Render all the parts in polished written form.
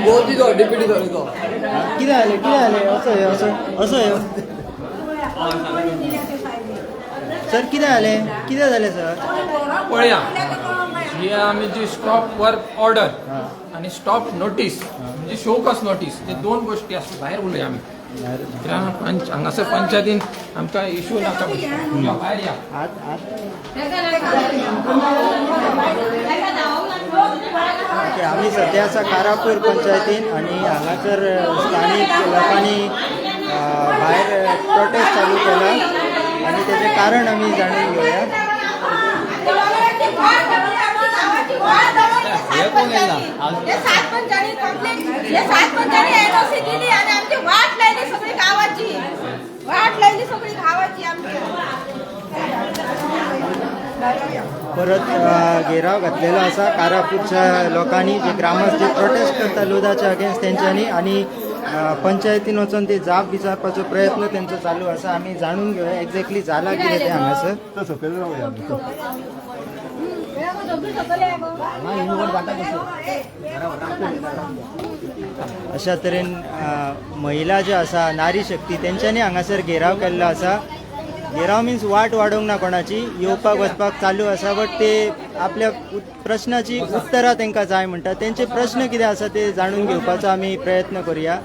मोदीचो deputy तो कितें जालें असो ह्यो सर कितें जालें सर पळया ही आमी जी स्टॉप वर्क ऑर्डर आणि स्टॉप नोटीस म्हणजे शोकस नोटीस हे दोन गोष्टी असतात भायर उलया आमी हांगासर पंचायतीन आमकां इश्यू नाका भायर या ओके आम्ही सध्या आसा कारापूर पंचायतीन आणि हांगासर स्थानिक लोकांनी भायर प्रोटेस्ट चालू केला आणि त्याचे कारण आम्ही जाणून घेऊया परत घेराव घातलेलो आसा कारापूरच्या लोकांनी जे ग्रामस्थ जे प्रोटेस्ट करता लोधाच्या अगेन्स्ट तेंच्यांनी आणि पंचायतीन वचून ते जाप विचारपाचो प्रयत्न तेंचो चालू आसा आमी जाणून घेवया एक्झॅक्टली जाला कितें तें हांगासर अशा तरेन महिला ज्यो आसा नारी शक्ती तेंच्यांनी हांगासर घेराव केल्लो आसा घेराव मिन्स वाट वाडोवंक ना कोणाची येवपाक वचपाक चालू आसा बट ते आपल्या प्रश्नाची उत्तरां तांकां जाय म्हणटा तेंचे प्रश्न कितें आसा ते जाणून घेवपाचो आमी प्रयत्न करुया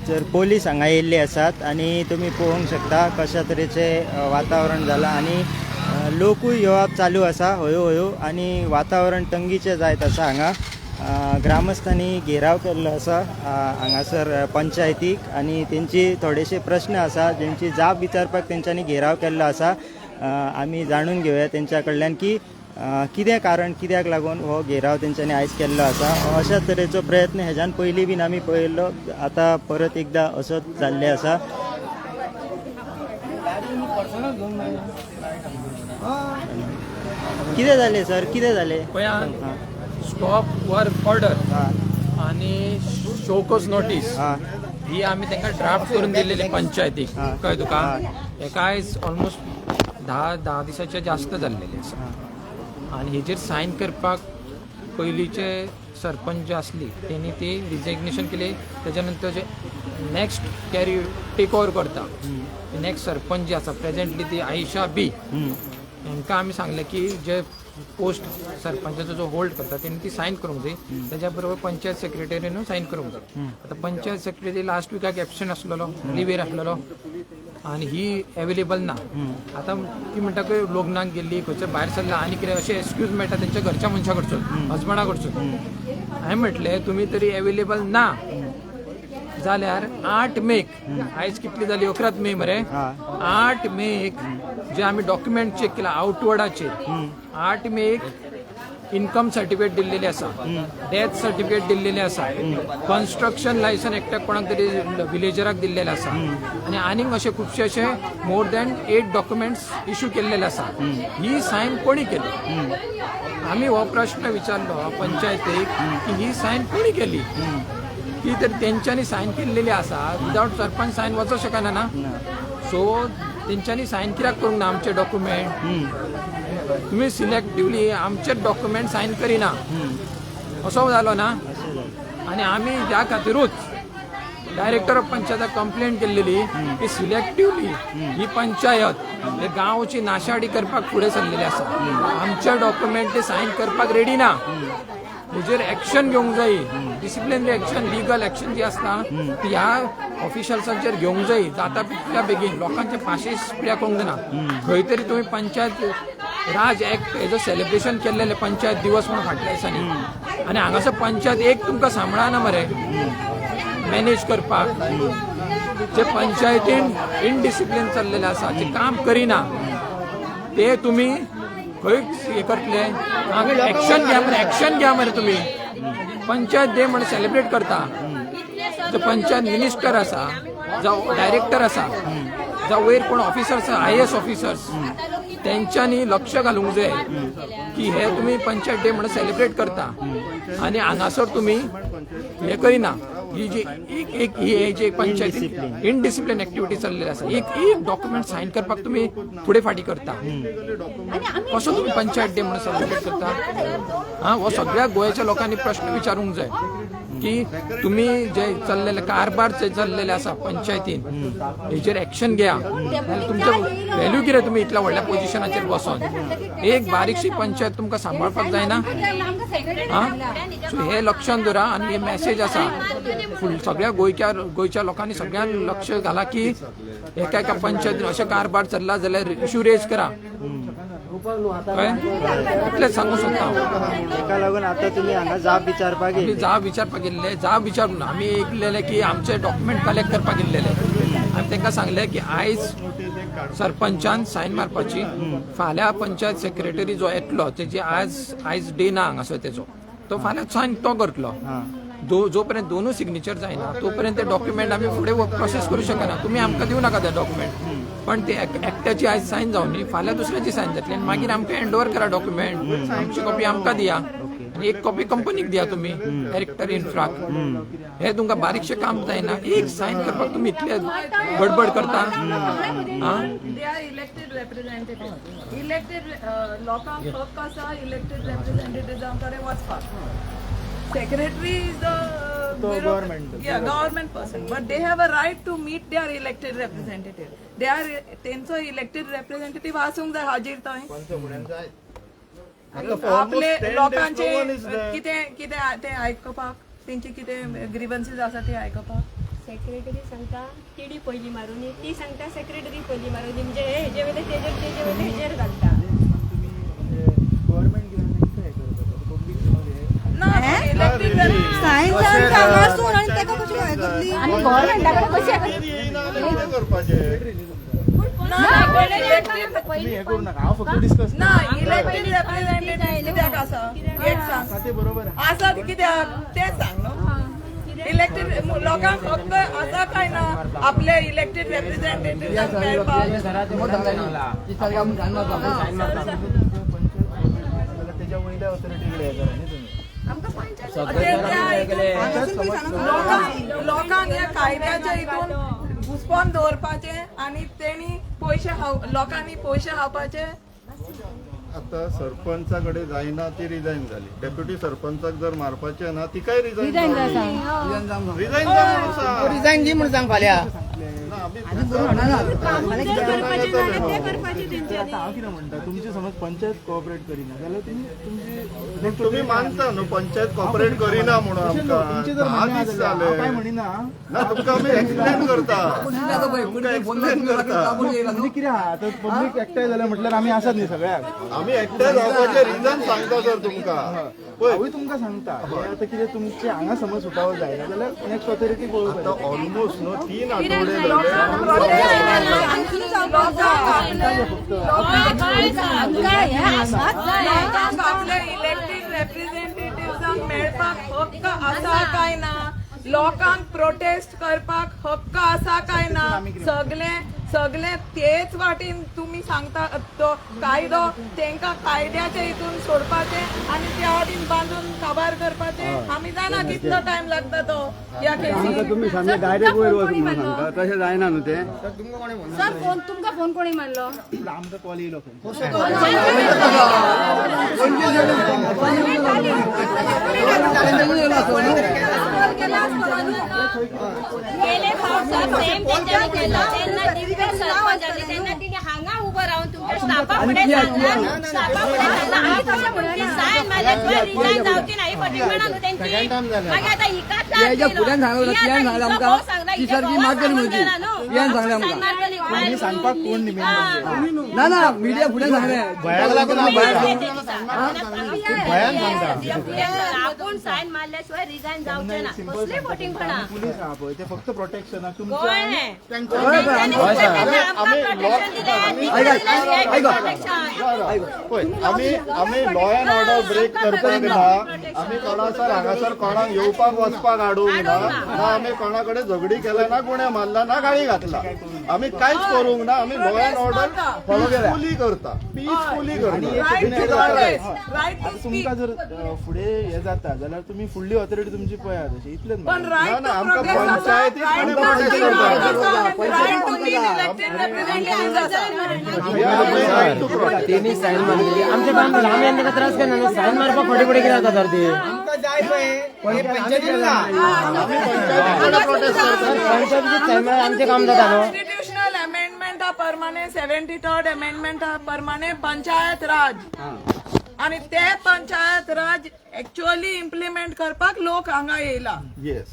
जर पोलीस हांगा येयल्ले आसात आणि तुम्ही पळोवंक शकता कशा तरेचे वातावरण जालां आणि लोकूय येवप चालू आसा हळू हळू आणि वातावरण तंगीचें जायत आसा हांगा ग्रामस्थांनी घेराव केल्लो आसा हांगासर पंचायतीक आणि तेंची थोडेशे प्रश्न आसा जेंची जाप विचारपाक तेंच्यांनी घेराव केल्लो आसा आमी जाणून घेवया तेंच्या कडल्यान की कितें कारण कित्याक लागून हो घेराव तेंच्यांनी आयज केल्लो आसा अशा तरेचो प्रयत्न हेज्यान पयलीं बीन आमी पळयल्लो आतां परत एकदां असोच जाल्ले आसा कितें जालें सर कितें जालें स्टॉप वर्क ऑर्डर आणि शोकस नोटीस ही आम्ही तांकां ड्राफ्ट करून दिलेली पंचायतीक कळ्ळें तुका हेका आयज ऑलमोस्ट 10 दिसाचे जास्त जाल्लेले आसा आणि हेजेर सायन करपाक पयलींचे सरपंच जे आसली तेणी ती रिजिग्नेशन केली त्याच्या नंतर जे नेक्स्ट टेक ओवर करता नेक्स्ट सरपंच जे आसा प्रेझेंटली ती आयशा बी हांकां आमी सांगलें की जे पोस्ट सरपंचाचो जो होल्ड करता तेणी ती सायन करूंक जाय त्याच्या बरोबर पंचायत सेक्रेटरीनूय सायन करूंक जाय आतां पंचायत सेक्रेटरी लास्ट विकाक एबसेंट आसलेलो लिव्हेर आसलेलो आणि ही अवेलेबल ना आता ती म्हणटा की लग्नाक गेल्ली खंयसर भायर सरला आनी कितें अशें एक्सक्यूज मेळटा तेंच्या घरच्या मनशा कडसून हजबंडा कडसून हांवें म्हटलें तुमी तरी अवेलेबल ना जाल्यार 8 मेक आयज कितली जाली 11 मे मरे 8 मेक जे आमी डॉक्युमेंट चेक केला आउटवर्डाचेर 8 मेक इन्कम सर्टिफिकेट दिल्लेले आसा डेथ सर्टिफिकेट दिल्लेले आसा कन्स्ट्रक्शन लायसन एकट्याक कोणाक तरी विलेजराक दिल्लेले आसा आणि आनीक अशे खुबशे अशे मोर दॅन 8 डॉक्युमेंट्स इश्यू केल्लेले आसा ही सायन कोणी केली आमी हो प्रश्न विचारलो पंचायतीक की ही सायन कोणी केली ती तर तेंच्यांनी सायन केल्लेली आसा विदाउट सरपंच सायन वचूं शकना ना सो तेंच्यांनी सायन कित्याक करूंक ना आमचे डॉक्युमेंट तुम्ही सिलेक्टिवली आमचे डॉक्युमेंट सायन करिना असो जालो ना आणि आमी ह्या खातीरूच डायरेक्टर ऑफ पंचायत कंप्लेंट केल्लेली की सिलेक्टिवली ही पंचायत हे गांवची नाशाडी करपाक फुडें सरलेली आसा आमचे डॉक्युमेंट ते सायन करपाक रेडी ना हेजेर एक्शन घेवंक जाय डिसिप्लिनरी एक्शन लिगल एक्शन जी आसता ती ह्या ऑफिशल्सांचेर घेवंक जाय जाता तितल्या बेगीन लोकांचे फाशीस पिड्याक करूंक ना खंय तरी तुमी पंचायत राज एक्ट हेजो सेलिब्रेशन केल्लेले पंचायत दिवस म्हणून फाटल्या दिसांनी आनी हांगासर पंचायत एक तुमकां सांबाळना मरे मॅनेज करपाक जे पंचायतीन इनडिसिप्लिन चल्लेले आसा जे काम करिना ते तुमी खंय हे करतले एक्शन घ्या मरे तुमी पंचायत डे म्हणून सेलिब्रेट करता जो पंचायत मिनिस्टर आसा जावं डायरेक्टर आसा जावं वयर कोण ऑफिसर्स IAS ऑफिसर्स तेंच्यांनी लक्ष घालूंक जाय की हे तुमी पंचायत डे म्हणून सेलिब्रेट करता आनी हांगासर तुमी हे करिना ही जी ही जी पंचायत इनडिसिप्लिन एक्टिविटी चल्लेली आसा एक डॉक्युमेंट सायन करपाक तुमी फुडें फाटी करता कसो तुमी पंचायत डे म्हणून सेलिब्रेट करता हो सगळ्या गोंयच्या लोकांनी प्रश्न विचारूंक जाय की तुमी जे चल्लेले कारभार जे चल्लेले आसा पंचायतीन हेचेर एक्शन घेया जाल्यार तुमचें व्हॅल्यू कितें तुमी इतल्या व्हडल्या पोजिशनाचेर बसोन एक बारीकशी पंचायत तुमकां सांबाळपाक जायना सो हे लक्षांत दवरा आनी हे मॅसेज आसा सगळ्या गोंयच्या लोकांनी सगळ्यांक लक्ष घाला की एका पंचायतीन अशें कारभार चल्ला जाल्यार इश्यू रेज करा इतलेंच सांगू शकता एका लागून आता तुम्ही हांगा जाब विचारपाक आमी जाब विचारपाक जाब विचारून आमी ऐकलेले की आमचे डॉक्युमेंट कलेक्ट करपाक गेल्लेले आमी तांकां सांगले की आयज सरपंचान सायन मारपाची फाल्यां पंचायत सेक्रेटरी जो येतलो तेजी आयज डे ना हांगासर तेजो तो फाल्यां सायन तो करतलो जो पर्यंत दोनूय सिग्नेचर जायना तो पर्यंत ते डॉक्युमेंट आमी फुडें प्रोसेस करूं शकना तुमी आमकां दिवं नाका ते डॉक्युमेंट पण ते एकट्याची आयज सायन जावनी फाल्यां दुसऱ्याची सायन जातली आनी मागीर आमकां हँड ओवर करा डॉक्युमेंट आमची कॉपी आमकां दिया आनी एक कॉपी कंपनीक दिया तुमी डायरेक्टर इन्फ्राक हे तुमकां बारीकशें काम जायना एक सायन करपाक तुमी इतले गडबड करता इलेक्टेड लोकांक हक्क आसा इलेक्टेड रिप्रेझेंटेटिव्हां कडेन वचपाक Secretary is the government person, but they have a right to meet their elected representative. They are त्यांचो elected representative आसूंक जाय हाजीर थंय आपले लोकांचे कितें ते आयकपाक तेंची कितें ग्रीवन्सीस आसा ते आयकपाक सेक्रेटरी सांगता टीडी पयली मारून ती सांगता सेक्रेटरी पयली मारून म्हणजे हेजे वेले तेजे वेले हेजेर घालता इलेक्टेड लोकांक हक्क आसा काय ना आपले इलेक्टेड रिप्रेझेंटेटिव्ह मेळपाक लोकांक या कायद्याच्या हितून घुसपोन दवरपाचे आणि तेणी लोकांनी पयशे खावपाचे आता सरपंचाकडे जायना ती रिजाईन झाली डेप्युटी सरपंचाक जर मारपाचे ना ती काय रिजाईन रिजाईन दी म्हणून सांग फाल्यां तुमची समज पंचायत कोऑपरेट करिना जाल्यार तुम्ही मानता न्हू पंचायत कॉपरेट करिना म्हणून आमकां काय म्हणिना ना तुमकां आमी एक्सप्लेन करता म्हणजे कितें आहा तर पब्लीक एकठांय जाल्यार म्हटल्यार आमी आसात न्ही सगळ्याक आमी एकठांय जावपाचे रिजन सांगता सर तुमकां हांवूय तुमकां सांगता आता कितें तुमचे हांगा समज सुटावो जायना जाल्यार नेक्स्ट ऑथॉरिटी आता ऑलमोस्ट न्हू 3 आठवडे आपले इलेक्टेड रिप्रेझेंटेटिव्हांक मेळपाक हक्क आसा काय ना लोकांक प्रोटेस्ट करपाक हक्क आसा काय ना सगळे तेच वाटेन तुम्ही सांगता तो कायदो तेंका कायद्याच्या हितून सोडपाचे आणि त्या वाटेन बांधून काबार करपाचे आमी जाणा कितलो टाइम लागता तो या केसीन तुम्ही सांगता डायरेक्ट वयर वच म्हणून सांगता तशें जायना न्हू ते सर तुमका फोन कोणी मारलो आमकां कॉल येयलो गेले फावट सेम तेंच्यानी केलं त्यांना दिव्य सरपंच आले त्यांना तिने हांगा उभं राहून तुमच्या स्टाफापुढे सांगणार, स्टाफापुढे सांगणार, आम्ही तशा म्हणून सायन मारल्याशिवाय रिजाईन जावची नाही पडली म्हणा त्यांची. मग आता इकाच ना ना मीडिया पुढे सांगले आपण सायन मारल्याशिवाय रिजाईन जावचे ना. कसली वोटिंग म्हणा पोलीस हा पळय, ते फक्त प्रोटेक्शन आम्ही लॉ अँड ऑर्डर ब्रेक करपाक ना, आम्ही कोणासर हांगासर कोणाक येवपाक वचपाक हाडूंक ना, ना आम्ही कोणाकडे झगडी केला ना, गुन्हे मारला ना, गाळी घातला, आम्ही कांयच करूंक ना. आम्ही लॉ अँड ऑर्डर पीसफुली करता, पीसफुली करता. तुमका जर फुडे हे जाता जाल्यार तुम्ही फुडली ऑथॉरिटी तुमची पळयात अशें इतलेंच पण म्हणा. right to आमकां protest आसा, पंचायतीक right फुडें to protest meet करपाक right to meet elected representatives आसा. right to protest. त्यांनी साईन मारली आमच्या काम झालं आम्ही यांना त्रास करणार नाही. साईन मारपाक फडे फडे किती जाता तर ते पंचायतीची साईन मार आमचे काम जाता न्हू. Constitutional amendment हा परमाने 73rd amendment हा परमाने पंचायत राज आणि ते पंचायत राज एक्चुअली इम्प्लिमेंट करपाक लोक हांगा येयला. येस,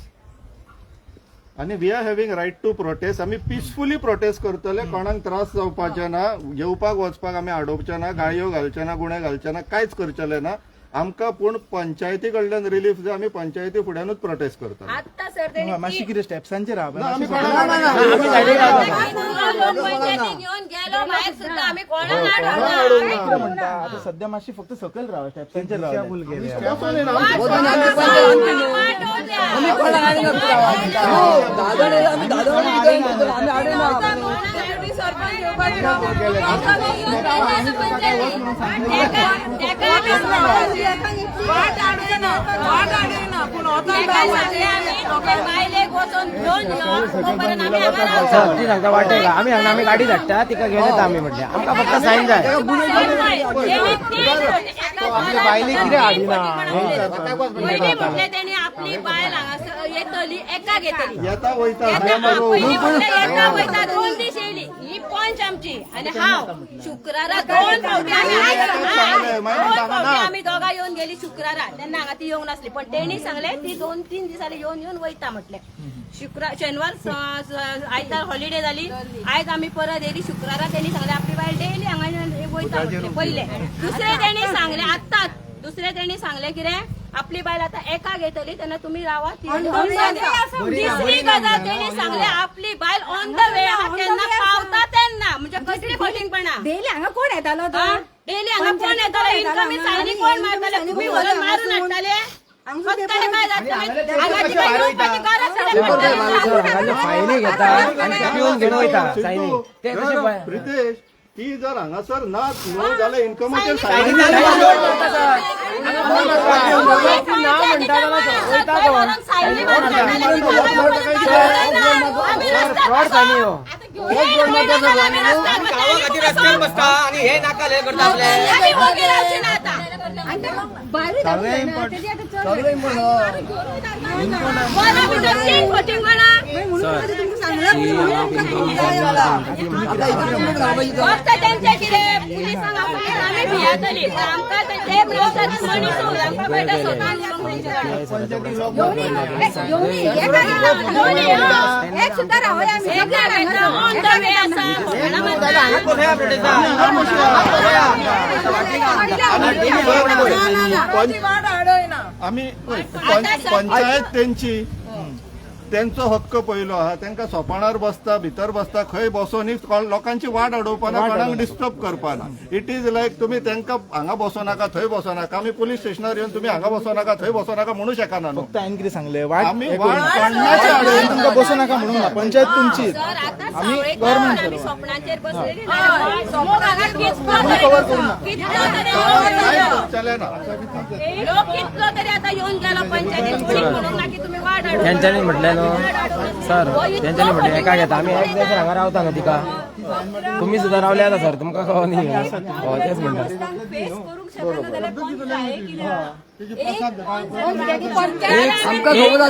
आणि we are having right to protest. आम्ही पीसफुली प्रोटेस्ट करतले, कोणाक त्रास जावपाचे ना, येवपाक वचपाक आम्ही आडोवचे ना, गाळयो घालचे ना, गुन्हे घालचे ना, कांयच करचले ना. आमकां पूण पंचायती कडल्यान रिलीफ जाय, आमी पंचायती फुड्यानूच प्रोटेस्ट करता. आता सर त्यांनी मातशी कितें स्टेप्सांचेर राहा आमी पंचायतीक घेऊन गेलो भायर सुद्धा आम्ही कोणाला कितें म्हणटा आतां सध्या मातशी फक्त सकयल राहा स्टेप्सांचेर राहा. वाट आडयना पूण सर ती सांगता वाटे का आम्ही सांगता आम्ही गाडी धाडटा तिका घेऊन येता आम्ही म्हटले आमकां फक्त साईन जाय. आमच्या बायले कितें हाडिना म्हटले त्यांनी आपली बायल हांगासर येतली एका घेतली येता वयता एका वयता 2 दीस येयली ही पंच आमची आणि हांव शुक्रारा 2 फावटी आम्ही दोघा येऊन गेली शुक्रारा. त्यांना हांगा ती येवंक नासली पण तेणी सांगले ती 2-3 दिसांनी येऊन वयता म्हटले. शेनवार आयतार हॉलिडे जाली, आयज आम्ही परत येयली शुक्रारा. त्यांनी सांगले आपली बायल डेली हांगा वयता म्हटले पहिले. दुसरे त्यांनी सांगले आत्ताच दुसरे त्यांनी सांगले कितें आपली बायल आता एका घेतली तेन्ना तुम्ही रावा. तिसरी गजाल त्यांनी सांगले आपली बायल ऑन द वे तेन्ना पावता तेन्ना म्हणजे कसली खोटींगपणा. डेली हांगा कोण येतालो तो डेली हांगा कोण येतालो इनकमिंग सायनी कोण मारताले तुम्ही व्हरून मारून हाडटाले. फायनी घेता आणि ते पिऊन घेऊन वयता सायनी ते कशे प्रितेश, ती जर हांगासर ना जाल्यार इन्कमाचेर सायन त्यांचे कितें पुलिसांक आमी भियातली पण आमकां ते मनीस आमकां कळटा स्वता एक सुद्धा रावया ऑन द वे वाट आडयना. आम्ही पंचायत त्यांचो हक्क पयलो आहा. तांकां सोपाणार बसता, भितर बसता, खंय बसोनी लोकांची वाट अडोवपाना, कोणाक डिस्टर्ब करपाना. इट इज लायक तुमी तांकां हांगा बसो नाका, थंय बसो नाका. आमी पुलीस स्टेशनार येवन तुमी हांगा बसो नाका, थंय बसो नाका म्हणू शकना न्हू. फक्त हांवें कितें सांगलें आमी वाट काडण्याचे आडयना. तुमकां बसू नाका म्हणून ना, पंचायत तुमची आम्ही गव्हर्नमेंट स्वप्नाचेर बसलेली लोक कितलो तरी आता येऊन गेलो पंचायतीत म्हणून ना की तुम्ही वाट त्यांच्यानी म्हटलं सर त्यांच्यानी म्हटलं एका घेता आम्ही एक दिवस हांगा रावता ना तिका तुम्ही सुद्धा रावले आता सर तुमका कळो नाही. तेच म्हणतात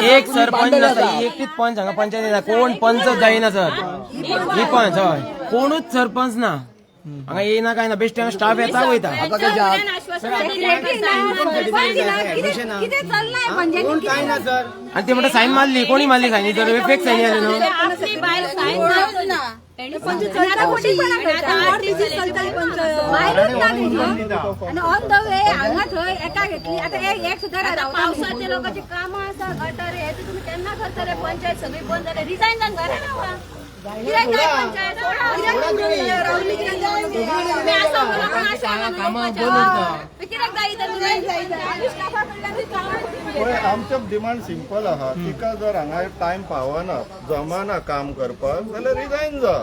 एक सरपंच नसता एकटीच पंच हांगा पंचायतीन कोण पंच जायना सर ही पंच हय कोणूच सरपंच ना हांगा येईना काय ना बेस्ट स्टाफ येता वयता यांच्या आश्वासन किती चाललंय म्हणजे आणि ते म्हणतात साईन मारली, कोणी मारली साईन? तर फेक साईन आले ना. आपली बायल साईन मारली ना. आणि ऑन द वे हांगा थंय एका घेतली आता एक सुद्धा आता रावता पावसाचे लोकांची कामं आसा गटार हे ते तुम्ही केन्ना करतले? पंचायत सगळी बंद जाले, रिजायन जावन घरा रावा. कित्याक काय पंचायत? तुम्ही असं म्हणून पण अशा म्हणून कित्याक जाय तर पळय आमचें डिमांड सिंपल आहा, तिका जर हांगा टायम पावना जमाना काम करपाक जाल्यार रिजायन जा.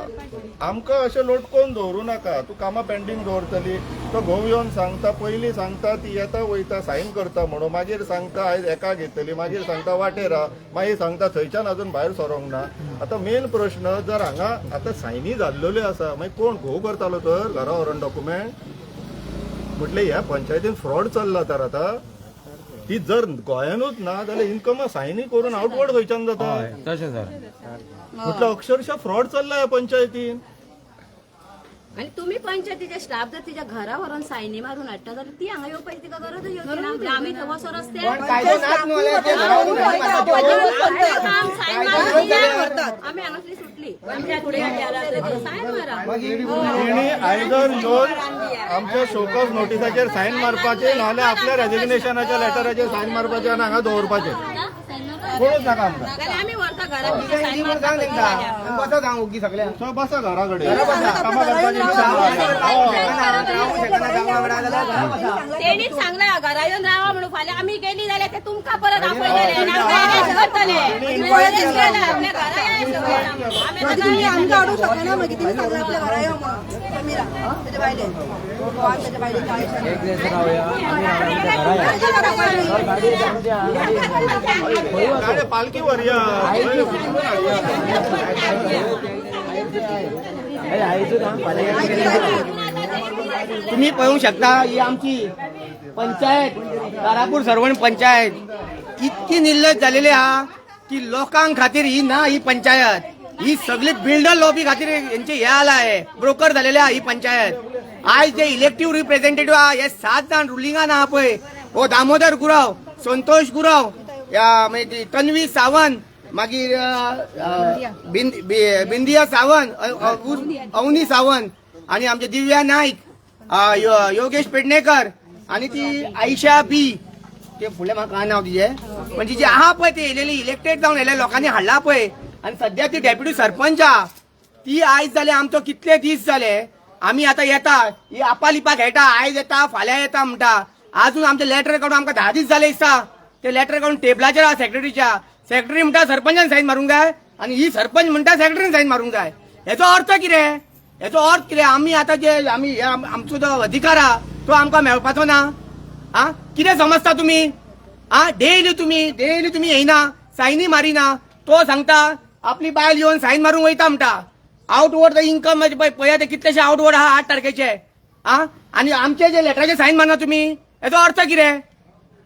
आमकां अशें लोटकोन दवरूं नाका. तूं कामां पेंडींग दवरतली, तो घोव येवन सांगता, पयलीं सांगता ती येता वयता सायन करता म्हणून, मागीर सांगता आयज एका घेतली, मागीर सांगता वाटेर राव, मागीर सांगता थंयच्यान अजून भायर सरोंक ना. आतां मेन प्रश्न जर हांगा आतां सायनी जाल्ल्यो आसा, मागीर कोण घोव करतालो तर घरा व्हरून डॉक्युमेंट? म्हटलें ह्या पंचायतीन फ्रॉड चल्ला तर आतां ती जर गोंयानूच ना जाल्यार इन्कम सायनी करून आउटवर्ड खंयच्यान जाता? तशें सर. म्हटलं अक्षरशः फ्रॉड चल्ला ह्या पंचायतीन. आणि तुम्ही पंचायतीचे स्टाफ जर तिच्या घरा व्हरून सायनी मारून हाडटा जाल्यार ती हांगा येवपाची तिका गरजच येवची ना. म्हणजे आमी थंय वचो रस्ते आमी हांगासली सुटली पंचायत फुडें सायन मारा. तेणी आयदर येवन आमच्या शोकॉस नोटिसाचेर सायन मारपाचे, नाल्यार आपल्या रेजिग्नेशनाच्या लेटराचेर सायन मारपाचे आनी हांगा दवरपाचे. कोणूच नाका आमकां. जाल्यार आमी व्हरता घरा तिच्या सायन मारपाक. बसा सांग ओगी सगळ्या. सो बसा घरा कडेन कामां करपाची इच्छा ना. तेणीच सांगला घरा येऊन रावा म्हणून. फाल्यां आमी गेली जाल्यार ते तुमकां परत आपयतले करतले. आपल्या घरा या सगळें. तुम्ही आमकां हाडूंक शकना. मागीर तिमी सांगला आपल्या घरा यो म्हणून तुमी राहा तेजे भायले तेजे भायले 40 गाडी पालखी व्हरया. तुम्ही पळोवंक शकता ही आमची पंचायत तारापूर सरवण पंचायत इतकी निर्लज झालेली हा की लोकांक खातीर ही ना ही पंचायत. ही सगळी बिल्डर लॉबी खातीर यांचे हे आलाय ब्रोकर झालेले हा ही पंचायत. आज जे इलेक्टिव्ह रिप्रेझेंटेटिव्ह हा हे 7 जाण रुलिंगान आहा पळय, हो दामोदर गुरव, संतोष गुरव, मागीर तन्वी सावंत, मागीर बिंदिया सावंत, अवनी सावंत आणि आमचे दिव्या नाईक, योगेश पेडणेकर आणि ती आयशा बी. ते फुडें म्हाका काय नाव तिचे, म्हणजे जे आहा पळय ते येयलेली इलेक्टेड जावन येयले लोकांनी हाडला पळय. आणि सध्या ती डेप्युटी सरपंच आहा ती आयज जाले आमचो कितले दीस जाले आमी आतां येता ही आपालिपा खेळटा, आयज येता फाल्यां येता म्हणटा. अजून आमचे लेटर काडून आमकां 10 दीस जाले दिसता. ते लेटर काडून टेबलाचेर आहा सेक्रेटरीच्या. सेक्रेटरी म्हणटा सरपंचान सायन मारूंक जाय आणि ही सरपंच म्हणटा सेक्रेटरीन सायन मारूंक जाय. हेचो अर्थ कितें? हेचो अर्थ कितें? आमी आतां जे आमी आमचो जो अधिकार आहा तो आमकां मेळपाचो ना. आ कितें समजता तुमी? आ डेली तुम्ही येयना सायनी मारिना. तो सांगता आपली बायल येवन सायन मारूंक वयता म्हणटा. आउटवर्ड इन्कम पळया ते कितलेशे आउटवर्ड आहा 8 तारखेचे. आणि आमचे जे लेटराचे सायन मारना तुम्ही, हेचो अर्थ कितें?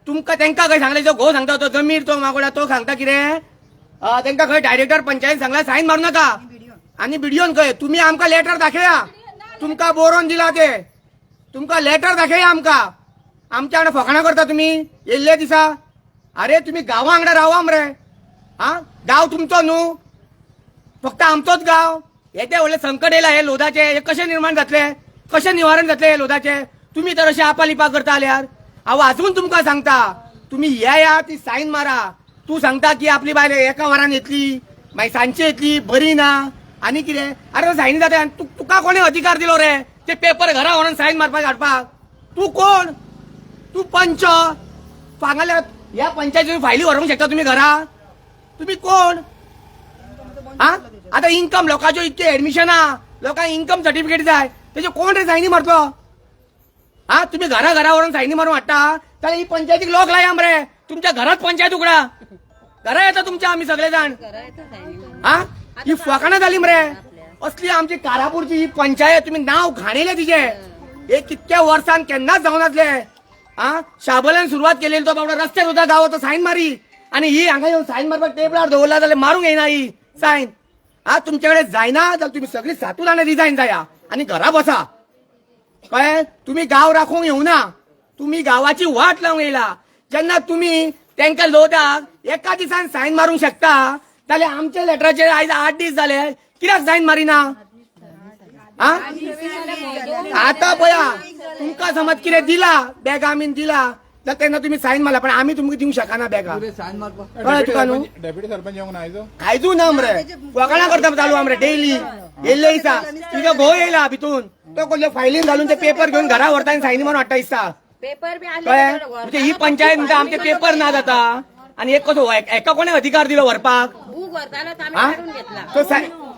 तुमकां तेंका खंय सांगले जो घोव सांगता तो जमीर तो मागोडा तो सांगता कितें? तेंका खंय डायरेक्टर पंचायत सांगला सायन मारूं नाका. आणि बिडियोन खंय तुम्ही आमकां लेटर दाखया. तुमकां बरोवन दिला ते तुमकां लेटर दाखया आमकां. आमच्या वांगडा फकाणां करता तुम्ही येयल्ले दिसा. अरे तुम्ही गांवा वांगडा रावा मरे. गांव तुमचो न्हू, फक्त आमचोच गांव. येते व्हडले संकट येयला हे लोधाचे, हे कशे निर्माण जातले, कशे निवारण जातले हे लोधाचे? तुम्ही तर अशे आपालिपा करता जाल्यार हांव अजून तुमकां सांगता तुम्ही या ती सायन मारा. तू सांगता की आपली बायल एका वरान येतली मागीर सांजची येतली बरी ना आणि कितें? अरे सायन जाता तुका कोणी अधिकार दिलो रे ते पेपर घरा व्हरून सायन मारपाक हाडपाक? तू कोण? तू पंच सांगल्यार ह्या पंचायतीची फायली व्हरूंक शकता तुम्ही घरा? तुम्ही कोण? आता इन्कम लोकांच्यो इतके ऍडमिशन लोकांक इन्कम सर्टिफिकेट जाय त्याचे कोण रे सायनी मारतो? तुम्ही घरा व्हरून सायनी मारून हाडटा जाल्यार ही पंचायतीक लॉक लाया मरे. तुमच्या घरात पंचायत उगडा. घरा येता तुमच्या आम्ही सगळे जाण. ही फकाणां जाली मरे. असली आमची कारापूरची ही पंचायत तुम्ही नाव घाणिले तिचे. हे कितक्या वर्सान केन्नाच जावन नासले. शाबल्यान सुरुवात केलेली तो बाबा रस्त्यार सुद्धा गावात सायन मारी आणि ही हांगा येऊन सायन मारपाक टेबलार दवरला जाल्यार मारूंक येना ही सायन. तुमच्याकडे जायना जाल्यार तुम्ही सगळी 7 जाणां रिजायन जाया आणि घरा बसा. काय तुम्ही गाव राखूंक येऊ ना, तुम्ही गावाची वाट लावून येयला. जेन्ना तुम्ही त्यांका लोदाक एका दिसान सायन मारूंक शकता जाल्यार आमच्या लेटराचेर आयज 8 दीस झाले, कित्याक सायन मारिना? हा आता पळया, तुमका समज कितें दिला बॅगा आमी दिला तर तेन्ना तुम्ही सायन मारला, पण आम्ही तुमकां दिवंक शकना बॅगा. कळ्ळें तुका न्हू? डेप्युटी सरपंच येऊन आयजो आयजू ना मरे वगळा करता चालू आमरे डेली येयल्ले दिसा तुजो घोव येयला भितून तो कसले फायलीन घालून ते पेपर घेऊन घरा व्हरता आनी सायनी मारून हाडटा दिसता. पेपर बी कळ्ळें? म्हणजे ही पंचायत म्हणटा आमचे पेपर ना जाता आणि एक कसो एका कोणे अधिकार दिलो व्हरपाक? बूक व्हरताना तो आम्ही हा? काढून घेतला. तो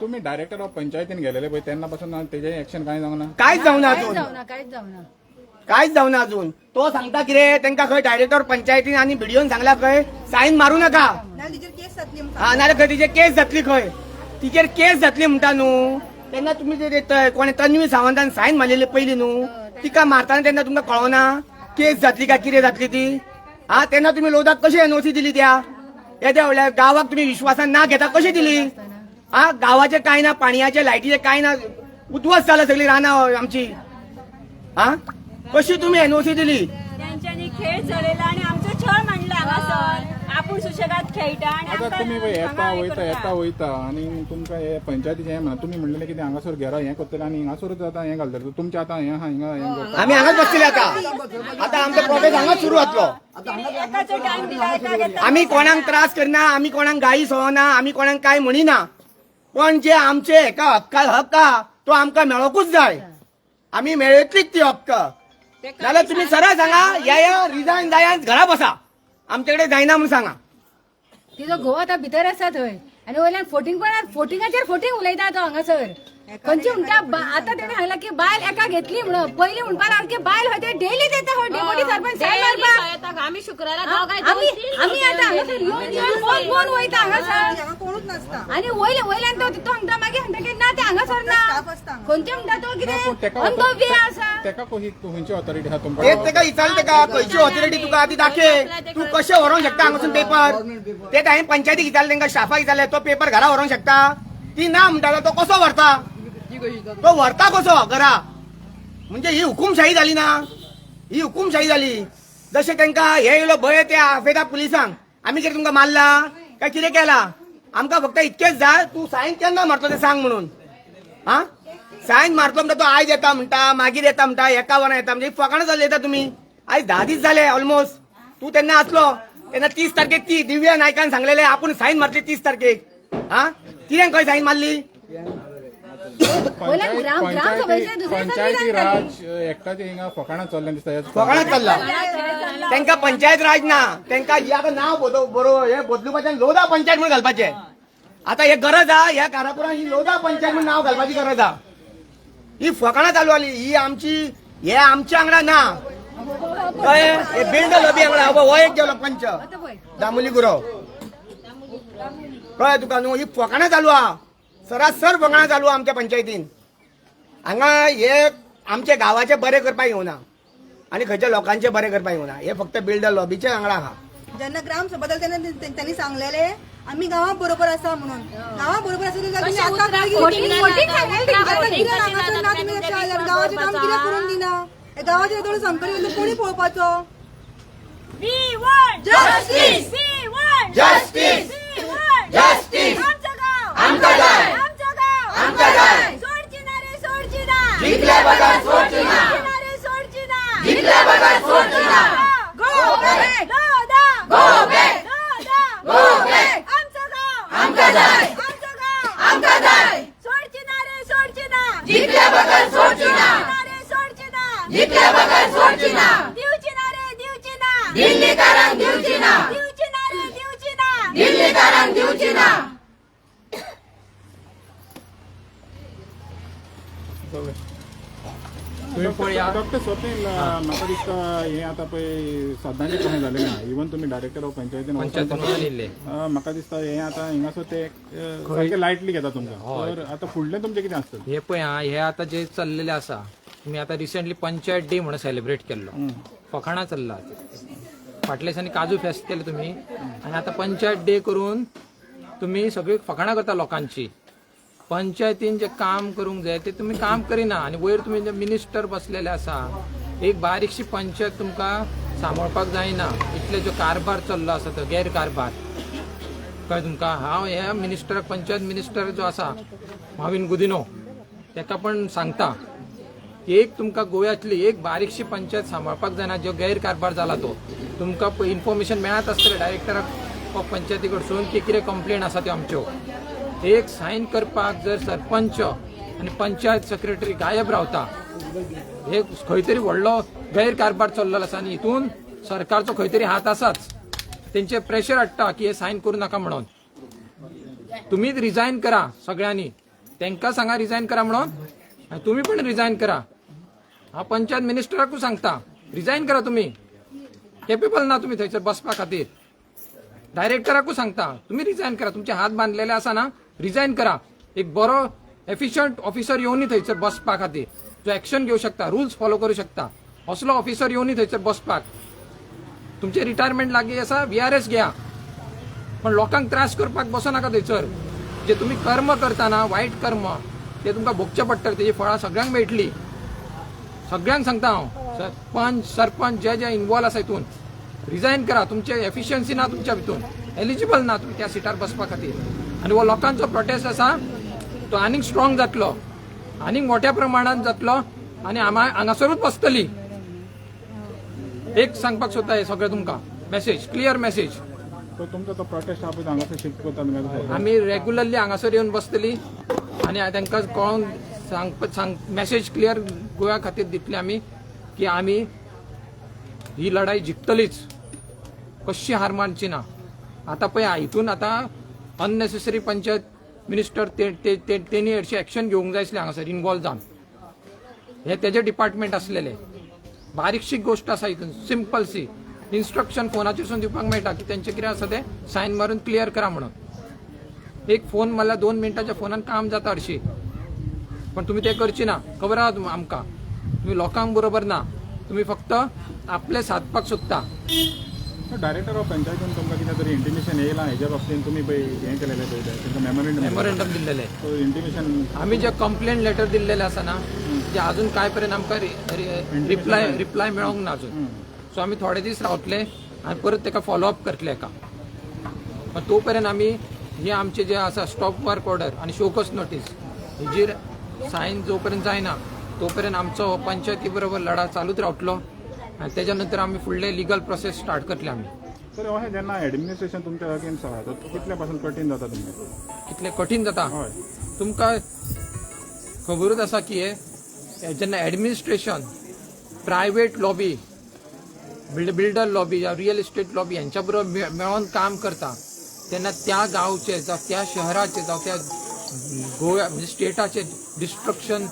तुम्ही डायरेक्टर ऑफ पंचायतीन गेलेले पळय तेन्नापासून तेजे ऍक्शन काय जावना. कांयच जावना अजून, कांयच जावना अजून. तो सांगता कितें तेंका खंय डायरेक्टर पंचायतीन आणि बिडिओन सांगला खंय सायन मारू नका, नाल्यार तिचेर केस जातली म्हणटा. हा नाल्यार खंय तिचेर केस जातली, खंय तिचेर केस जातली म्हणटा न्हू. तेन्ना तुमी कोणी तन्वी सावंतान सायन मारलेली पयली न्हू, तिका मारताना तेन्ना तुमकां कळना केस जातली काय कितें जातली ती? हा तेन्ना तुम्ही लोदाक कशी एनओसी दिली त्या येद्या वयल्यार गावाक तुम्ही विश्वासान ना घेता कशी दिली? हा गावाचे काय ना, पाणयाचे लायटीचे काय ना, उद्ध्वस्त जाला सगळी रानां आमची. हा कशी तुम्ही एनओसी दिली? त्यांच्यानी खेळ चलयला आणि आमचो छळ मांडला हांगासर. आपूण सुशेगाद खेळटा आणि आता आमकां तुम्ही पळय येता हांगा हे वयता करता. येता वयता आणि तुमकां हे पंचायतीचे हें म्हणा तुम्ही म्हणलेले कितें हांगासर घेरा हें करतले आणि हिंगासरूच आतां हें घालतले. तुमचे आतां हें हिंगा हें करता. आम्ही हांगाच बसलेले आता आमचो प्रोटेस्ट हांगाच सुरू जातलो. एकाचो टाइम दिला एका घेता. आम्ही कोणाक त्रास करना, आम्ही कोणाक गाई सोवना, आम्ही कोणाक काय म्हणिना, पण जे आमचे एका हक्क तो आमकां मेळोकूच जाय. आम्ही मेळयतलीच ती हक्क. जाल्यार तुम्ही सरळ सांगा या रिजायन जाया घरा बसा, आमच्याकडे जायना म्हणून सांगा. तिजो घोव आतां भितर आसा थंय आनी वयल्यान फोटिंगाचेर फोटिंग उलयता तो हांगासर. खंयची म्हणटा आतां तेणें सांगला की बायल एका घेतली म्हणून. पयलीं म्हणपा लागलो की बायल हय ते डेली देता हो डेप्युटी सरपंच सायन मारपाक. आम्ही शुक्रारा दोगांय आमी आतां हांगासर येवन फोन वयता हांगासर हांगा कोणूच नासता. आनी वयल्यान तो सांगता मागीर सांगता की ना ते हांगासर ना. स्टाफ असता हांगा. खंयचे म्हणटा तो पण कितें तेका अनुभवी आसा. तेका खंयची ऑथॉरिटी आहा तुमकां? तेच तेका विचारलं तेका खंयची ऑथॉरिटी तुका आधी दाखय, तू कशें व्हरोंक शकता हांगासून पेपर? ते हांवें पंचायतीक विचारलें तेंका स्टाफाक विचारलें तो पेपर घरा व्हरोंक शकता? ती ना म्हणटालो. तो कसो व्हरता? तो व्हरता कसो घरा? म्हणजे ही हुकुमशाही झाली ना, ही हुकुमशाही झाली. जशें तेंका हे येयलो भंय त्या आफेदा पुलिसांक आम्ही कितें तुमकां मारला काय कितें केला? आमकां फक्त इतकेंच जाय तू सायन केन्ना मारतो ते सांग म्हणून. हा सायन मारतो म्हणटा तो आयज येता म्हणटा, मागीर येता म्हणटा, एका वरां येता, म्हणजे फकाणां जाल्ली येता तुम्ही. आयज 10 दीस जाले ऑलमोस्ट. तू तेन्ना आसलो तेन्ना 30 तारखेक ती दिव्या नायकान सांगलेले आपूण सायन मारली 30 तारखेक. हा कितें खंय सायन मारली? पंचायती राज एकटाचे हिंगा फकाणां चल्लें दिसता. फकाणां चल्ला. तेंका पंचायत राज ना, तेंका आतां नांव बरोबर हे बदलुपाचें लोधा पंचायत म्हणून घालपाचें. आता हे गरज आहा ह्या कारापुरान ही लोधा पंचायत म्हणून नाव घालपाची गरज आहा. ही फकाणां चालू आली ही आमची. हे आमच्या वांगडा ना कळ्ळें? हे बिल्ड लॉबी वांगडा हो एक गेलो पंच दामुली गुरव. कळ्ळें तुका न्हू? ही फकाणां चालू आहा, सरासर फकाणां चालू आहा आमच्या पंचायतीन. हांगा हे आमच्या गावाचे बरें करपाक येवना आणि खंयच्या लोकांचे बरें करपाक येवना. हे फक्त बिल्डर लॉबीचे वांगडा आहा. जेन्ना ग्राम सभा जाली तेन्ना त्यांनी सांगलेले आम्ही गांवा बरोबर आसा म्हणून. गांवा बरोबर आसा जाल्यार तुम्ही आतां काय फोटिंग सांगलेली. आतां कित्याक हांगासर ना तुमी लक्ष घाल्यार? गांवाचें काम कित्याक करून दिना? हे गांवाचे येदोळ संकट कोणी पळोवपाचो? We want Justice! We want Justice! We want Justice! आमचं गाव आमचं गाव! आमचं गाव आमचं गाव! सोडची ना रे सोडची ना. जिंकल्या बघा सोडची ना. सोडची ना रे सोडची ना. जिंकल्या बघा सोडची ना. Go back. Lodha. Go back. Lodha. Go back. आमचं गाव. आमचं जाय. आमचं गाव. आमचं जाय. सोडची ना रे सोडची ना. जिंकल्या बघा सोडची ना. सोडची ना. जिंकल्या बघा सोडची ना. दिवची ना रे दिवची ना. दिल्लीकारांक दिवची ना. दिवची ना रे दिवची ना. दिल्लीकारांक दिवची ना. डॉक्टर स्वप्नील म्हाका दिसता हें आतां पळय सदांचे कशें जालें ना. इवन तुमी डायरेक्टर ऑफ पंचायतीन म्हाका दिसता हें आतां हिंगासर ते सारकें लायटली घेता तुमकां. तर आतां फुडलें तुमचें कितें आसतलें? हे पळय हा हे आता जे चल्लेले आसा तुम्ही आता रिसेंटली पंचायत डे म्हणून सेलिब्रेट केल्लो. फकाणां चल्ला. फाटल्या दिसांनी काजू फेस्त केले तुम्ही आणि आता पंचायत डे करून तुम्ही सगळी फकाणां करता लोकांची. पंचायतीन जे काम करूंक जाय ते तुम्ही काम करिना आणि वयर तुम्ही जे मिनिस्टर बसलेले आसा एक बारीकशी पंचायत तुमकां सांबाळपाक जायना इतले जो कारभार चल्लो आसा तो गैरकारभार कळ्ळें तुमकां. हांव ह्या मिनिस्टराक पंचायत मिनिस्टर जो आसा माविन गुदिनो ताका पण सांगता एक तुमकां गोव्यातली एक बारीकशी पंचायत सांबाळपाक जायना जो गैरकारभार जाला तो तुमकां इन्फॉर्मेशन मेळत आसतलें डायरेक्टराक पंचायती कडसून की कितें कंप्लेन आसा त्यो आमच्यो. एक सायन करपाक जर सरपंच आनी पंचायत सेक्रेटरी गायब रावता हे खंय तरी व्हडलो गैरकारभार चल्लेलो आसा आनी हितून सरकारचो खंय तरी हात आसाच. तेंचे प्रेशर हाडटा की हे सायन करूं नाका म्हणून. तुम्हीच रिजायन करा सगळ्यांनी तांकां सांगा रिजायन करा म्हणून आनी तुम्ही पण रिजायन करा. हा पंचायत मिनिस्टराकूय सांगता रिजायन करा तुम्ही केपेबल ना तुम्ही थंयसर बसपा खातीर. डायरेक्टराकूय सांगता तुम्ही रिजायन करा तुमचे हात बांधलेले आसा ना रिजायन करा. एक बरो एफिशियंट ऑफिसर येवनी थंयसर बसपा खातीर जो एक्शन घेवं शकता रूल्स फॉलो करूं शकता असलो ऑफिसर येवनी थंयसर बसपाक. तुमचे रिटायरमेंट लागीं आसा VRS घ्या पण लोकांक त्रास करपाक बसो नाका थंयसर. जे तुम्ही कर्म करता ना वायट कर्म ते तुमकां भोगचे पडटले तेजी फळां सगळ्यांक मेळटली. सगळ्यांक सांगता हांव सरपंच जे जे इन्वॉल्व आसा हितून रिजायन करा. तुमचे एफिशियन्सी ना तुमच्या भितून एलिजिबल ना तुम्ही त्या सिटार बसपा खातीर. आनी हो लोकांचो प्रोटेस्ट आसा तो आनीक स्ट्रॉंग जातलो आनीक मोठ्या प्रमाणात जातलो आनी हांगासरूच बसतली. एक सांगपाक सोदता हे सगळें तुमकां मेसेज क्लियर मेसेज. तो तुमचो तो प्रोटेस्ट आहा पळय हांगासर शिफ्ट करता आमी रेग्युलरली हांगासर येवन बसतली आनी तांकां कळोवन सांग मेसेज क्लियर गोव्या खातीर दितले आमी की आमी ही लढाई जिखतलीच कशी हार मानची ना. आता पळय हितून आता अननेसेसरी पंचायत मिनिस्टर तेणी हरशी एक्शन घेवंक जाय आसली हांगासर इन्वॉल्व जावन. हे तेजे डिपार्टमेंट असलेले बारीकशी गोष्ट आसा हितून सिंपल सी इन्स्ट्रक्शन फोनाचेरसून दिवपाक मेळटा की तेंचे कितें आसा ते सायन मारून क्लियर करा म्हणून. एक फोन मारल्यार 2 मिनटाच्या फोनान काम जाता हरशी पण तुम्ही ते करची ना. खबर आहा आमकां तुम्ही लोकांक बरोबर ना तुम्ही फक्त आपले साधपाक सोदता. डायरेक्टर ऑफ पंचायतीन तुमकां कितें तरी इंटिमेशन येयलां हेच्या बाबतींत तुमी पळय हें केलेलें पळय तांकां मेमोरेंडम दिल्लेले तो इंटिमेशन आम्ही जे कंप्लेंट लेटर दिल्लेले आसा ना जे अजून काय पर्यंत आमकां रिप्लाय मेळोंक ना अजून. सो आमी थोडे दीस रावतले आनी परत ताका फॉलोअप करतले एका. पण तो पर्यंत आमी हे आमचे जे आसा स्टॉप वर्क ऑर्डर आनी शोकस नोटीस हेजेर सायन जो पर्यंत जायना तो पर्यंत आमचो पंचायती बरोबर लढा चालूच रावतलो आनी तेच्या नंतर आमी फुडले लिगल प्रोसेस स्टार्ट करतले आमी. सर अशें जेन्ना एडमिनिस्ट्रेशन तुमच्या अगेन्स्ट आहा तो कितल्या पासून कठीण जाता तुमकां कितले कठीण जाता हय तुमकां खबरूच आसा की हे जेन्ना administration private lobby builder lobby या रियल इस्टेट लॉबी यांच्या बरोबर मेळून काम करता तेन्ना त्या गांवचे जावं त्या शहराचे जावं त्या गोव्या म्हणजे स्टेटाचे डिस्ट्रक्शन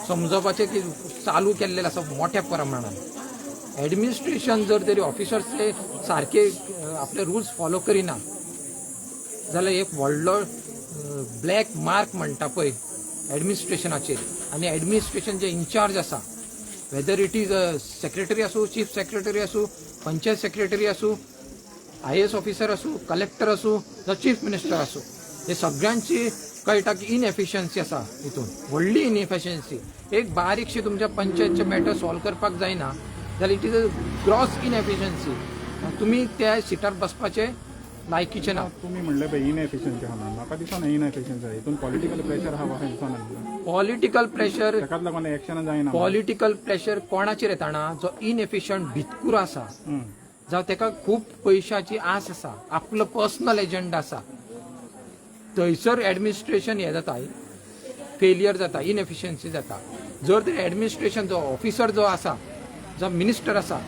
समजोवपाचे की चालू केल्लेले आसा मोठ्या प्रमाणात. एडमिनिस्ट्रेशन जर तरी ऑफिसर्स ते सारखे आपले रुल्स फॉलो करिना जाल्यार एक व्हडलो ब्लॅक मार्क म्हणटा पळय एडमिनिस्ट्रेशनाचेर. आनी एडमिनिस्ट्रेशन जे इन्चार्ज आसा वेदर इट इज सेक्रेटरी आसूं चीफ सेक्रेटरी आसूं पंचायत सेक्रेटरी आसूं IAS ऑफिसर आसूं कलेक्टर आसूं जावं चीफ मिनिस्टर आसूं हे सगळ्यांची कळटा की इनएफिशियन्सी आसा हितून व्हडली इनएफिशियन्सी. एक बारीकशी तुमच्या पंचायतचे मॅटर सॉल्व करपाक जायना जाल्यार इट इज अ ग्रॉस इनएफिशियन्सी. तुमी त्या सिटार बसपाचे लायकीचे ना. तुम्ही म्हणले पळय इनएफिशियन्सी आहा म्हाका दिसना इनएफिशियन्सी हितून पॉलिटिकल प्रेशर आहा अशें दिसना. पॉलिटिकल प्रेशर ताकाच लागून एक्शन जायना. पॉलिटिकल प्रेशर कोणाचेर येताना जो इनएफिशियंट भितकूर आसा जावं ताका खूब पयशांची आस आसा आपलो पर्सनल एजंडा आसा थंयसर एडमिनिस्ट्रेशन हे जाता फेलियर जाता इनएफिशियन्सी जाता. जर तर एडमिनिस्ट्रेशन जो ऑफिसर जो आसा जो मिनिस्टर आसा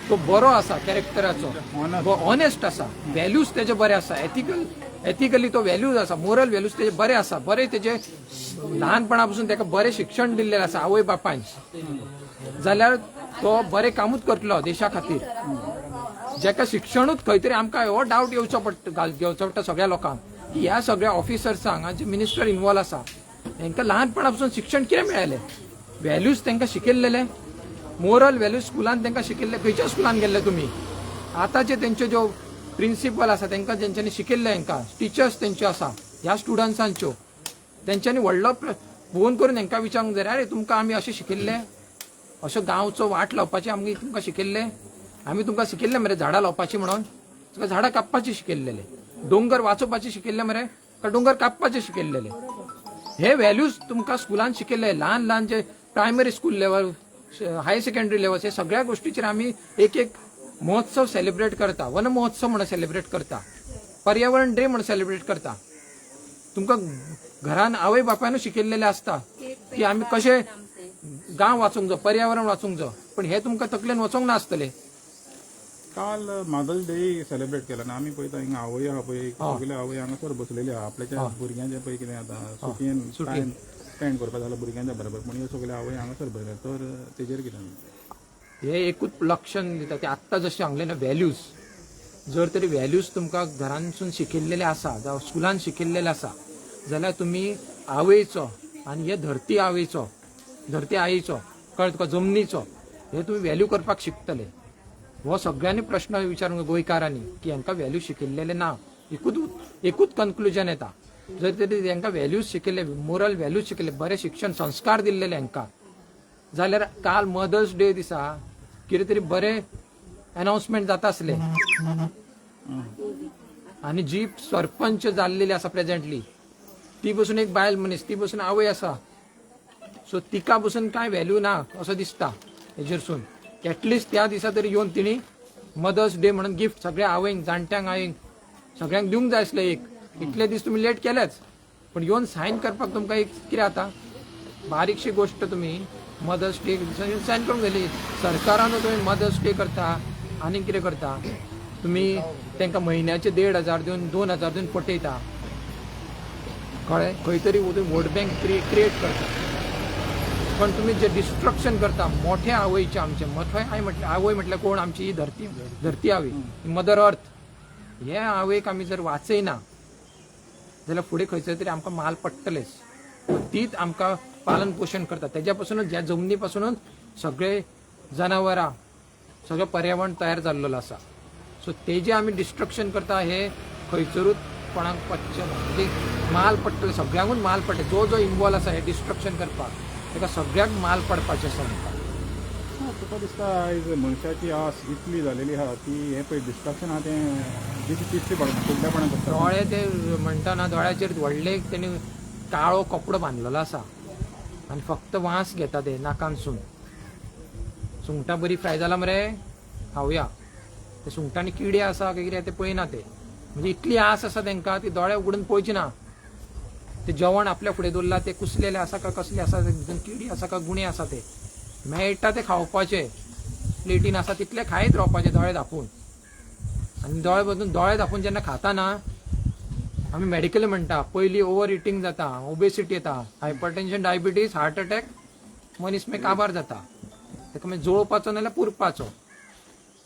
तो बरो आसा कॅरेक्टराचो ऑनेस्ट आसा व्हॅल्यूज तेजे बरे आसा एथिकली तो व्हॅल्यूज आसा मोरल व्हॅल्यूज तेजे बरे आसा बरे तेजे ल्हानपणा पासून ताका बरें शिक्षण दिल्लेलें आसा आवय बापायन जाल्यार तो बरें कामूच करतलो देशा खातीर. जेका शिक्षणूच खंय तरी आमकां हो डावट घेवचो पडटा सगळ्या लोकांक की ह्या सगळ्या ऑफिसर्सांक जे मिनिस्टर इन्वॉल्व आसा तांकां ल्हानपणा पासून शिक्षण कितें मेळ्ळें व्हॅल्यूज तांकां शिकयल्लेले मोरल व्हॅल्यूज स्कुलान तांकां शिकयल्ले. खंयच्या स्कुलान गेल्ले तुमी आतांचे तेंच्यो ज्यो प्रिंसिपल आसा तांकां जेंच्यांनी शिकयल्ले तांकां टिचर्स तेंच्यो आसा ह्या स्टुडंट्सांच्यो तेंच्यांनी व्हडलो फोन करून तांकां विचारूंक जाय अरे तुमकां आमी अशें शिकयल्ले अशो गांवचो वाट लावपाचें आमी तुमकां शिकयल्ले आमी तुमकां शिकयल्ले मरे झाडां लावपाची म्हणून तुका झाडां कापपाची शिकयल्लेले दोंगर वाचोवपाचे शिकयल्ले मरे काय दोंगर कापपाचे शिकयल्लेले हे व्हॅल्यूज तुमकां स्कुलान शिकयल्ले ल्हान ल्हान जे primary school level higher secondary level हे सगळ्या गोष्टीचेर आमी एक एक महोत्सव सेलिब्रेट करता वन महोत्सव म्हणून सेलिब्रेट करता पर्यावरण डे म्हणून सेलिब्रेट करता तुमकां घरान आवय बापायनूच शिकयल्लेले आसता की आमी कशें गांव वाचूंक जाय पर्यावरण वाचूंक जाय पण हे तुमकां तकलेन वचोंक नासतले काल मदर्स डे सेलिब्रेट केला ना आमी पळयता हिंगा आवय आहा पळय सगळे आवय हांगासर बसलेले आहा आपल्याच्या भुरग्यांचे पळय कितें आतां सुटयेन टायम स्पेंड करपा जालो भुरग्यांच्या बरोबर पूण हे सगळे आवय हांगासर बसले तर तेजेर कितें हे एकूच लक्षण दिता ते आत्तां जशें सांगले ना व्हॅल्यूज जर तरी व्हॅल्यूज तुमकां घरांसून शिकयल्लेले आसा जावं स्कुलान शिकयल्लेले आसा जाल्यार तुमी आवयचो आनी हे धरती आवयचो धरती आईचो कळ्ळें तुका जमनीचो हे तुमी व्हॅल्यू करपाक शिकतले हो सगळ्यांनी प्रश्न विचारूंक गोंयकारांनी की हांकां व्हॅल्यू शिकयल्लेले ना एकूच कन्क्लुजन येता जर तरी हांकां व्हॅल्यूज शिकयले मोरल व्हॅल्यूज शिकयले बरे शिक्षण संस्कार दिल्लेले हांकां जाल्यार काल मदर्स डे दिसा कितें तरी बरे अनाउन्समेंट जाता आसले आनी जी सरपंच जाल्लेली आसा प्रेझेंटली ती बसून एक बायल मनीस ती बसून आवय आसा सो तिका बसून कांय व्हॅल्यू ना असो दिसता हेजेरसून एटलिस्ट त्या दिसा तरी येवन तिणी मदर्स डे म्हणून गिफ्ट सगळ्या आवयंक जाणट्यांक आईंक सगळ्यांक दिवंक जाय आसलें एक इतले दीस तुमी लेट केलेच पण येवन सायन करपाक तुमकां एक कितें जाता बारीकशी गोश्ट तुमी मदर्स डे दिसा येवन सायन करूंक जाली सरकारान तुमी मदर्स डे करता आनी कितें करता तुमी तांकां म्हयन्याचे 1,500 दिवन 2,000 दिवन पटयता कळ्ळें खंय तरी वोट बँक क्रिएट करता पण तुम्ही जे डिस्ट्रक्शन करता मोठ्या आवयचे आमचे मोठे आवय म्हटल्यार कोण आमची ही धरती आवय मदर अर्थ हे आवयक आमी जर वाचयना जाल्यार फुडें खंयचो तरी आमकां माल पडटलेच तीच आमकां पालन पोशण करता तेज्या पासूनच ह्या जमनी पासूनच सगळे जनावरां सगळें पर्यावरण तयार जाल्लो आसा सो तेजे आमी डिस्ट्रक्शन करता हे खंयसरूच कोणाक पडचें ना म्हणजे माल पडटले सगळ्यांकूच माल पडटले जो इन्वॉल्व आसा हे डिस्ट्रक्शन करपाक ताका सगळ्याक माल पडपाचें आसा तुका दिसता आयज मनशाची आस इतली जालेली आहा ती हे पळय डिस्ट्रक्शन आहा तें तितली फुडल्यापणान करता दोळे ते म्हणटा ना दोळ्याचेर व्हडले तेणी काळो कपडो बांदलेलो आसा आनी फक्त वास घेता ते नाकांसून सुंगटां बरी फ्राय जाला मरे खावया ते सुंगटांनी किडे आसा काय कितें ते पळयना ते म्हणजे इतली आस आसा तांकां ती दोळे उगडून पळोवची ना ते जेवण आपल्या फुडें दवरला ते कुसलेले आसा काय कसले आसा किडी आसा काय गुणे आसा ते मेळटा ते खावपाचे प्लेटीन आसा तितले खायत रावपाचे दोळे धापून आनी दोळे धापून जेन्ना खाता ना आमी मेडिकल म्हणटा पयलीं ओवर इटींग जाता ओबेसिटी येता हायपरटेन्शन डायबिटीज हार्ट अटॅक मनीस मागीर काबार जाता ताका मागीर जोळपाचो नाल्यार पुरपाचो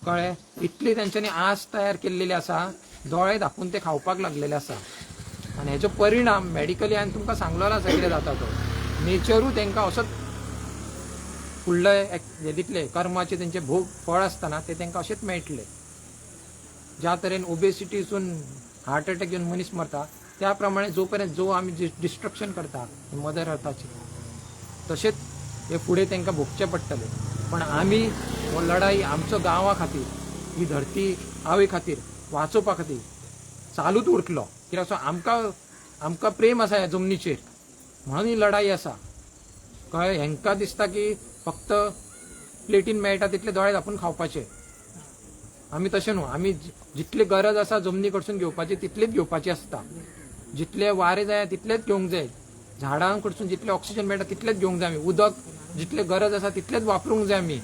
कळ्ळें इतली तेंच्यांनी आस तयार केल्लेली आसा दोळे धापून ते खावपाक लागलेले आसा आनी हेजो परिणाम मेडिकली हांवें तुमकां सांगलेलो आसा कितें जाता तो नेचरूच तांकां असोच फुडले हे दितले कर्माचे तेंचे भोग फळ आसतना ते तांकां अशेंच मेळटले ज्या तरेन ओबेसिटीसून हार्ट अटॅक येवन मनीस मरता त्या प्रमाणे जो आमी डिस्ट्रक्शन करता मदर अर्थाची तशेंच हे फुडें तांकां भोगचें पडटलें पण आमी हो लढाई आमचो गांवा खातीर ही धरती आवय खातीर वाचोवपा खातीर चालूच उरतलो कित्याक आमकां प्रेम आसा ह्या जमनीचेर म्हणून ही लढाई आसा कळ्ळें हेंकां दिसता की फक्त प्लेटीन मेळटा तितले दोळे धापून खावपाचे आमी तशें न्हू आमी जितली गरज आसा जमनी कडसून घेवपाची तितलीच घेवपाची आसता जितले वारे जाय तितलेच घेवंक जाय झाडां कडसून जितले ऑक्सिजन मेळटा तितलेच घेवंक जाय आमी उदक जितले गरज आसा तितलेच वापरूंक जाय आमी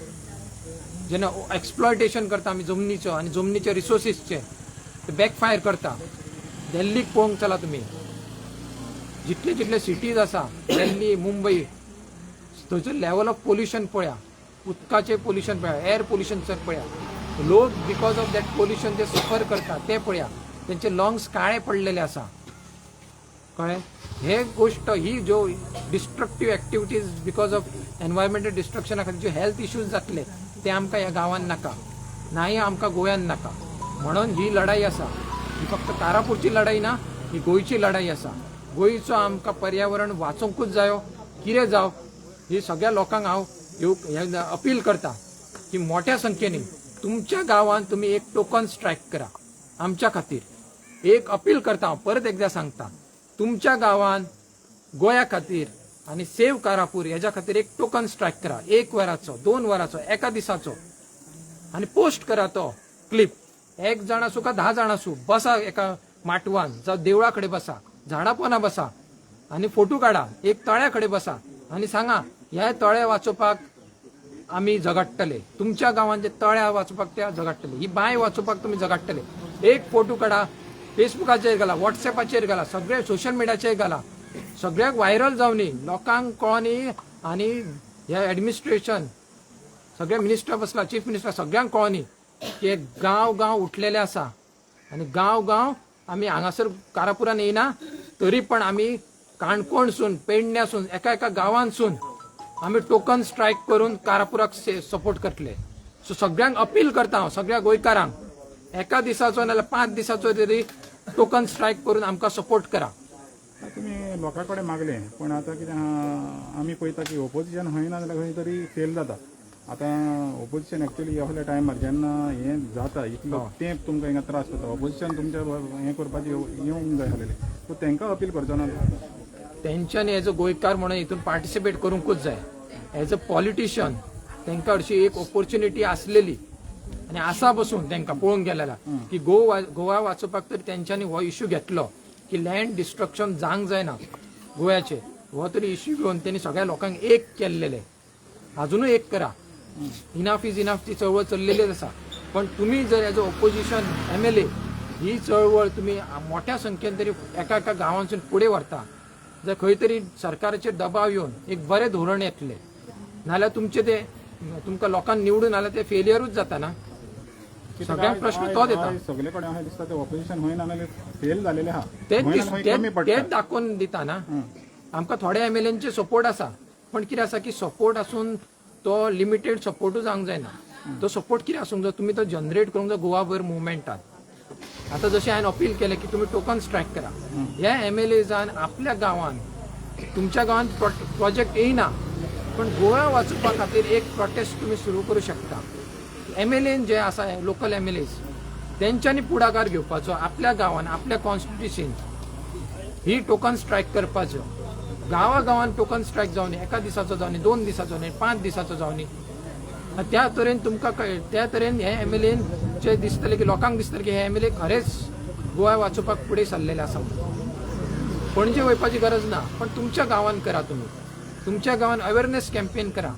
जेन्ना एक्सप्लॉयटेशन करता आमी जमनीचो आनी जमनीचे रिसोर्सीसचे ते बॅकफायर करता दिल्लीक पळोवंक चला तुमी जितले सिटीज आसा दिल्ली मुंबई थंयचो लेवल ऑफ पोल्युशन पळया उदकाचें पोल्युशन पळया एअर पोल्युशन पळया लोक बिकॉज ऑफ दॅट पोल्युशन ते सफर करता ते पळया तेंचे लंग्स काळे पडलेले आसा कळ्ळें हे गोष्ट ही ज्यो डिस्ट्रक्टीव एक्टिविटीज बिकॉज ऑफ एनवायरमेंटल डिस्ट्रक्शना खातीर ज्यो हेल्थ इश्यूज जातले ते आमकां ह्या गांवांत नाका नाही आमकां गोंयांत नाका म्हणून ही लढाई आसा ही फक्त कारापूरची लढाई ना ही गोंयची लढाई आसा गोंयचो आमकां पर्यावरण वाचोवंकूच जायो कितें जाव ही सगळ्या लोकांक हांव अपील करता की मोठ्या संख्येने तुमच्या गांवांत तुम्ही एक टोकन स्ट्रायक करा आमच्या खातीर एक अपील करता हांव परत एकदा सांगता तुमच्या गांवांत गोंया खातीर आनी सेव्ह कारापूर हेज्या खातीर एक टोकन स्ट्रायक करा 1 वराचो 2 वराचो एका दिसाचो आनी पोस्ट करा तो क्लिप 1 जाण आसूं का 10 जाण आसूं बसा एका माटवान जावं देवळा कडेन बसा झाडां पोंदा बसा आनी फोटो काडा एक तळ्या कडेन बसा आनी सांगा ह्या तळे वाचोवपाक आमी झगडटले तुमच्या गांवांत जे तळ्या वाचोवपाक त्या झगडटले ही बांय वाचोवपाक तुमी झगडटले एक फोटो काडा फेसबुकाचेर घाला व्हॉट्सएपाचेर घाला सगळे सोशल मिडियाचेर घाला सगळ्याक व्हायरल जावनी लोकांक कळनी आनी हे एडमिनिस्ट्रेशन सगळे मिनिस्टर बसला चीफ मिनिस्टर सगळ्यांक कळनी की गांव गांव उठलेले आसा आनी गांव गांव आमी हांगासर कारापुरान येयना तरी पण आमी काणकोणसून पेडण्यासून एका एका गांवांसून आमी टोकन स्ट्रायक करून कारापुराक सपोर्ट करतले सो सगळ्यांक अपील करता हांव सगळ्या गोंयकारांक एका दिसाचो नाल्यार 5 दिसाचो तरी टोकन स्ट्रायक करून आमकां सपोर्ट करा तुम्ही लोकां कडेन मागले पण आता कितें आहा आमी पळयता की ओपोजिशन खंय ना जाल्यार खंय तरी फेल जाता आतां ओपोजिशन एक्चुअली ह्या फाटल्या टायमार जेन्ना हें जाता इतलो तेंप तुमकां हिंगा त्रास जाता ओपोजिशन तुमच्या हें करपाचें येवंक जाय आसलेलें सो तांकां अपील करचो ना तेंच्यांनी एज अ गोंयकार म्हणून हितून पार्टिसिपेट करूंकूच जाय एज अ पॉलिटिशियन तांकां हरशी एक ऑपॉर्च्युनिटी आसलेली आनी आसा बसून तांकां पळोवंक गेलेला की गोवा वाचोवपाक तरी तेंच्यांनी हो इश्यू घेतलो की लँड डिस्ट्रक्शन जावंक जायना गोव्याचे हो तरी इश्यू घेवन त्यांनी सगळ्या लोकांक एक केल्लेले अजूनय एक करा इनाफ इज इनाफ ची चळवळ चललेलीच आसा पण तुम्ही जर एज अ ऑपोजिशन MLA ही चळवळ तुम्ही मोठ्या संख्येन तरी एका एका गांवांसून फुडें व्हरता जर खंय तरी सरकाराचेर दबाव येवन एक बरें धोरण येतलें नाल्यार तुमचे ते तुमकां लोकांक निवडून आल्यार ते फेलियरूच जाता ना सगळ्यांक प्रश्न तो देता सगळे कडेन अशें दिसता ते ऑपोजिशन खंय ना जाल्यार फेल जालेले आहा तेच दाखोवन दिता ना आमकां थोड्या MLAंचे सपोर्ट आसा पण कितें आसा की सपोर्ट आसून तो लिमिटेड सपोर्टूच जावंक जायना तो सपोर्ट कितें आसूंक जाय तुमी तो जनरेट करूंक जाय गोवाभर मुवमेंटात आता जशें हांवें अपील केलें की तुम्ही टोकन स्ट्रायक करा ह्या MLAजान आपल्या गांवांत तुमच्या गांवांत प्रोजेक्ट येयना पण गोवा वाचोवपा खातीर एक प्रोटेस्ट तुम्ही सुरू करू शकता MLAन जे आसा लोकल MLAs तेंच्यांनी पुढाकार घेवपाचो आपल्या गांवांत आपल्या कॉन्स्टिट्युएन्सींत ही टोकन स्ट्रायक करपाचो गांवागांवान टोकन स्ट्रायक जावनी एका दिसाचो जावनी 2 दिसाचो न्ही 5 दिसाचो जावनी त्या तरेन तुमकां त्या तरेन हे MLAचे दिसतले की लोकांक दिसतले की हे MLA खरेंच गोवा वाचोवपाक फुडें सरलेले आसा पणजे वयपाची गरज ना पण तुमच्या गांवांत करा तुम्ही तुमच्या गांवांत अवेअरनेस कॅम्पेन करा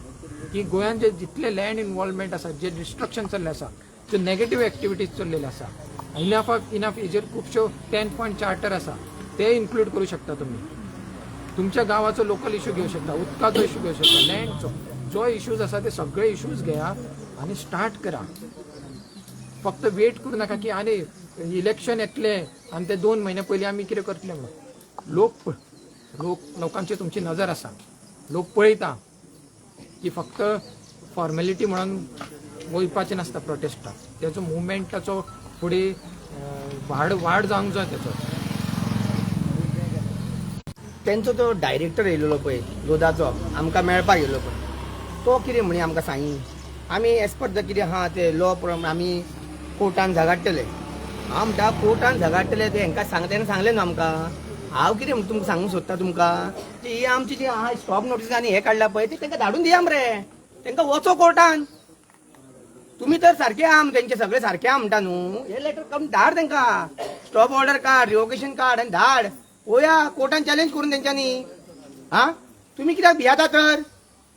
की गोंयांत जे जितले लँड इन्वॉल्वमेंट आसा जे डिस्ट्रक्शन चल्लें आसा जे नेगेटिव्ह एक्टिविटीज चल्लेले आसा इनाफ हेजेर खुबश्यो 10 पॉयंट चार्टर आसा ते इन्क्लूड करू शकता तुम्ही तुमच्या गावाचो लोकल इश्यू घेऊ शकता उदकाचो इश्यू घेऊ शकता लँडचो जो इश्यूज आसा ते सगळे इश्यूज घेया आनी स्टार्ट करा फक्त वेट करू नाका की आनी इलेक्शन येतले आनी ते 2 महिने पयलीं आमी कितें करतले म्हणून लोकांची तुमची नजर आसा लोक पळयता की फक्त फॉर्मेलिटी म्हणून वयपाचें नासता प्रोटेस्टाक तेजो मुवमेंटाचो फुडें वाड जावंक जाय तेचो तेंचो तो डायरेक्टर येयलेलो पळय रोदाचो आमकां मेळपाक येयलो पळय तो कितें म्हणी आमकां सांगी आमी एज पर द कितें आहा ते लॉ आमी कोर्टान झगडटले हांव म्हणटा कोर्टान झगडटले ते हांकां तेणें सांगलें न्हू आमकां हांव कितें तुमकां सांगूंक सोदता तुमकां की ही आमची जी आहा स्टॉप नोटीस आनी हे काडला पळय ती तांकां धाडून दिया मरे तांकां वचो कोर्टान तुम्ही तर सारखे आहा तेंचे सगळे सारखे आहा म्हणटा न्हू हे लेटर करून धाड तांकां स्टॉप ऑर्डर काड रिवोकेशन काड आनी धाड पळोवया कोर्टान चॅलेंज करून तेंच्यांनी हा तुम्ही कित्याक भियाता तर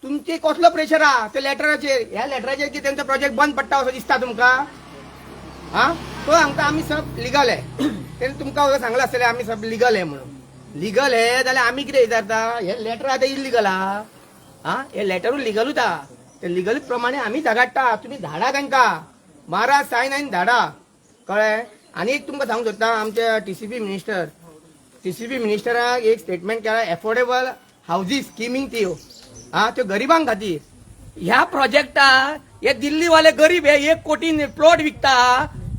तुमचे कसलो प्रेशर आहा त्या लेटराचेर ह्या लेटराचेर की तेंचो प्रोजेक्ट बंद पडटा असो दिसता तुमकां हा तो सांगता आमी सब लिगल आहे तेणे तुमकां सांगला आसतलें आमी सब लिगल आहे म्हणून लिगल आहे जाल्यार आमी कितें विचारता हे लेटर आतां इल्लिगल आहा हा हे लेटरूच लिगलूच आहा ते लिगल प्रमाणे आमी झगडटा तुम्ही धाडा तांकां मारा सायन आनी धाडा कळ्ळें आनी एक तुमकां सांगूंक सोदता आमचे TCP मिनिस्टराक एक स्टेटमेंट केला एफोर्डेबल हाऊजीस स्किमींग त्यो त्यो गरिबांक खातीर ह्या प्रोजेक्टा हे दिल्लीवाले गरीब हे 1 कोटी प्लॉट विकता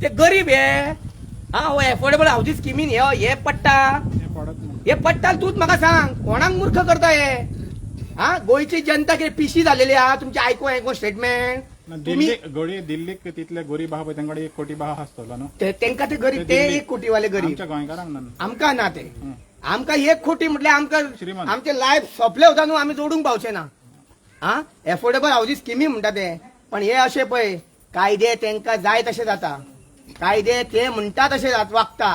ते गरीब हे हो एफोर्डेबल हाऊजीस स्किमीन हे पडटा हे पडटाल तूच म्हाका सांग, कोणाक मूर्ख करता हे? हा, गोयची जनता किती पिशी झालेली आहा तुमचे ऐकून स्टेटमेंट. तुम्ही दिल्लीक तिथले गरीब आहा पळय तांकडे 1 कोटी बाहा आसतलो न्हू. तेंका ते गरीब, ते 1 कोटीवाले गरीब, आमच्या गोंयकारांक ना. आमकां ना ते. आमकां 1 कोटी म्हटल्यार आमकां श्रीमंत. आमचे लायफ सोंपले होता न्हू, आमी जोडूंक पावचे ना. हा, एफोर्डेबल हाऊसिंग स्किमी म्हणटा ते, पण हे अशे पळय कायदे तेंका जाय तशे जाता, कायदे ते म्हणटा तशे वागता.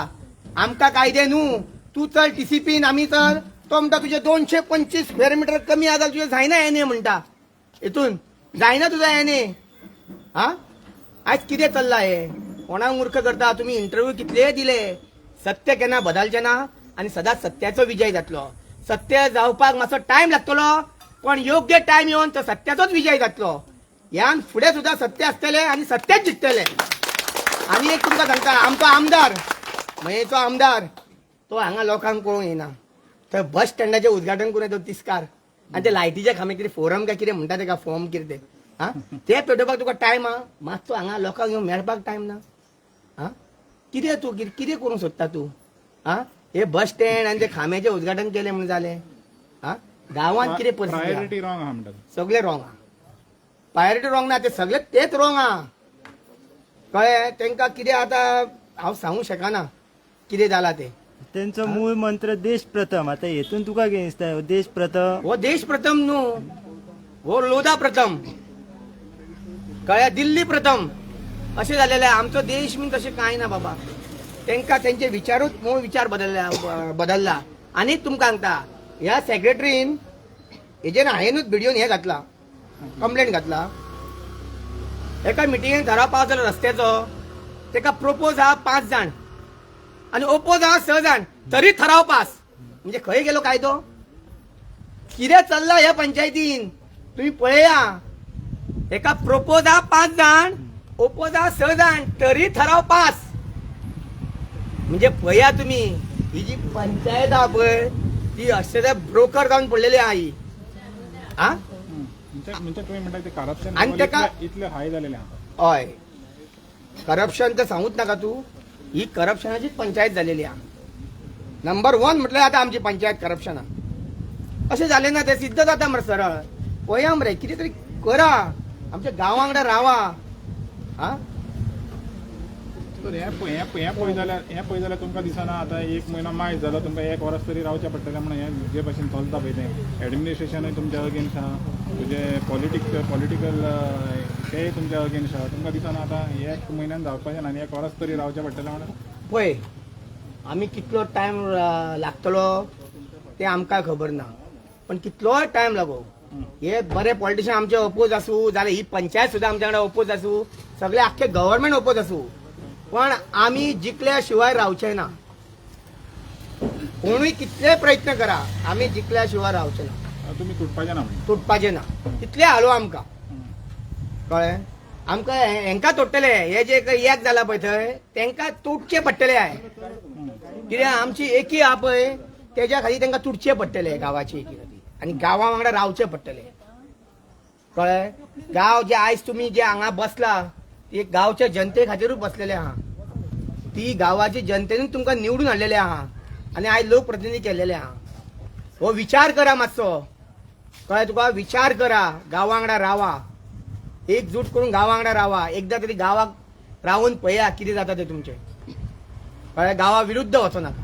आमकां कायदे न्हू, तू चल टीसीपीन, आमी चल, तो म्हणटा तुझे 225 स्क्वेअर मीटर कमी आसा तुझे जायना एने म्हणटा, हितून जायना तुझा एने. हा, आयज कितें चल्ला हे? कोणाक मूर्ख करता तुम्ही? इंटरव्यू कितले दिले, सत्य केन्ना बदलचे ना आणि सदांच सत्याचो विजय जातलो. सत्य जावपाक मातसो टायम लागतलो, पण योग्य टायम येवन तो सत्याचोच विजय जातलो. ह्यान फुडें सुद्धा सत्य आसतले आणि सत्यच जिखतले. आनी एक तुमकां सांगता, आमचो आमदार मयेचो आमदार तो हांगा लोकांक पळोवंक येना, थंय बस स्टँडाचें उद्घाटन करून येतो तिस्कार, आनी ते लायटीचे खांबे कितें फोरम काय कितें म्हणटा तेका, फॉर्म कितें ते, हा, ते पेटोवपाक तुका टायम आहा? मातसो हांगा लोकांक येवन मेळपाक टायम ना. हा, कितें तूं कितें करूंक सोदता तूं? हा, हे बस स्टँड आनी ते खांब्याचें उद्घाटन केलें म्हणून जालें? हा, गांवांत कितें परिस्थिती प्रायोरिटी रॉंग आहा म्हणटात. सगळे रॉंग आहा. प्रायोरिटी रॉंग ना, ते सगळे तेच रॉंग आहा. कळ्ळें? तेंकां कितें आतां हांव सांगूंक शकना कितें जालां ते. त्यांचं मूळ मंत्र देश प्रथम. आता हेतून तुका कितें दिसता? देश प्रथम हो देश प्रथम न्हू, हो लोधा प्रथम, कळ्ळें? दिल्ली प्रथम अशें जालेलें. आमचो देश बीन तशें कांय ना बाबा. तेंकां तेंचे विचारूच मूळ विचार बदलला. आनी तुमकां सांगता, ह्या सेक्रेटरीन हेजेर हांवेनूच व्हिडिओन हे घातला, कंप्लेंट घातला. एका मिटिंगेक थारावपाक आसलो रस्त्याचो, तेका प्रोपोज आहा 5 जाण आणि ओपोज आहा 6 जाण, तरी ठराव पास. म्हणजे खंय गेलो कायदो? कितें चल्ला ह्या पंचायतीन तुम्ही पळया. एका प्रोपोज आहा 5 जाण, ओपोज आहा 6 जाण, तरी ठराव पास. म्हणजे पळया तुम्ही, ही जी पंचायत आहा पळय ती अशे ब्रोकर जावन पडलेली आहा ही. हा, म्हणजे तुम्ही म्हणता ते करप्शन आणि तेका इतले हाय झालेले आहा. हय, करप्शन तर सांगूच नका तू. ही करप्शनाचीच पंचायत झालेली आहे. नंबर 1 म्हटलं आता आमची पंचायत करप्शन असे झाले ना, ते सिद्ध जाता मरे सरळ. पळया मरे, कितें तरी करा, आमच्या गांवांकडे रावा. हा, तर हे पळय जाल्यार तुमकां दिसना आता 1 म्हयनो मायज जालो, तुमकां 1 वरस तरी रावचें पडटलें म्हणून हे जे भशेन चलता पळय तें एडमिनिस्ट्रेशनूय तुमच्या अगेन्स्ट आहा, तुजे पॉलिटिकल तेय तुमच्या अगेन्स्ट आहा. तुमकां दिसना आता 1 म्हयन्यान जावपाचें ना आनी 1 वरस तरी रावचें पडटलें म्हणून? पळय, आमी कितलो टायम लागतलो ते आमकां खबर ना, पण कितलोय टायम लागो, हे बरे पॉलिटिशियन आमचे ओपोज आसूं जाल्यार ही पंचायत सुद्धा आमच्या वांगडा ओपोज आसूं, सगळे आख्खे गव्हर्नमेंट ओपोज आसूं, पण आमी जिखल्या शिवाय रावचे ना. कोणूय कितले प्रयत्न करा, आमी जिखल्या शिवाय रावचे ना. तुम्ही तुटपाचे ना? तुटपाचे ना, कितले हालो आमकां. कळ्ळें? आमकां हेंका तोडटले, हे जे एक जाला पळय थंय तेंका तुटचे पडटले आहे. कित्याक आमची एकी आहा पळय तेज्या खातीर तेंका तुटचे पडटले गांवाची एकी खातीर, आनी गांवा वांगडा रावचे पडटले. कळ्ळें? गांव जे आयज तुमी जे हांगा बसला ते गांवच्या जनते खातीरूच बसलेले आहा. ती गांवाची जनतेनूच तुमकां निवडून हाडलेले आहा आनी आयज लोकप्रतिनिधी केलेले आहा. हो विचार करा मातसो. कळ्ळें तुका? विचार करा, गांवा वांगडा रावा, एकजूट करून गांवा वांगडा रावा. एकदा तरी गांवाक रावून पळया कितें जाता ते तुमचे. कळ्ळें? गांवा विरुद्ध वचो नाका.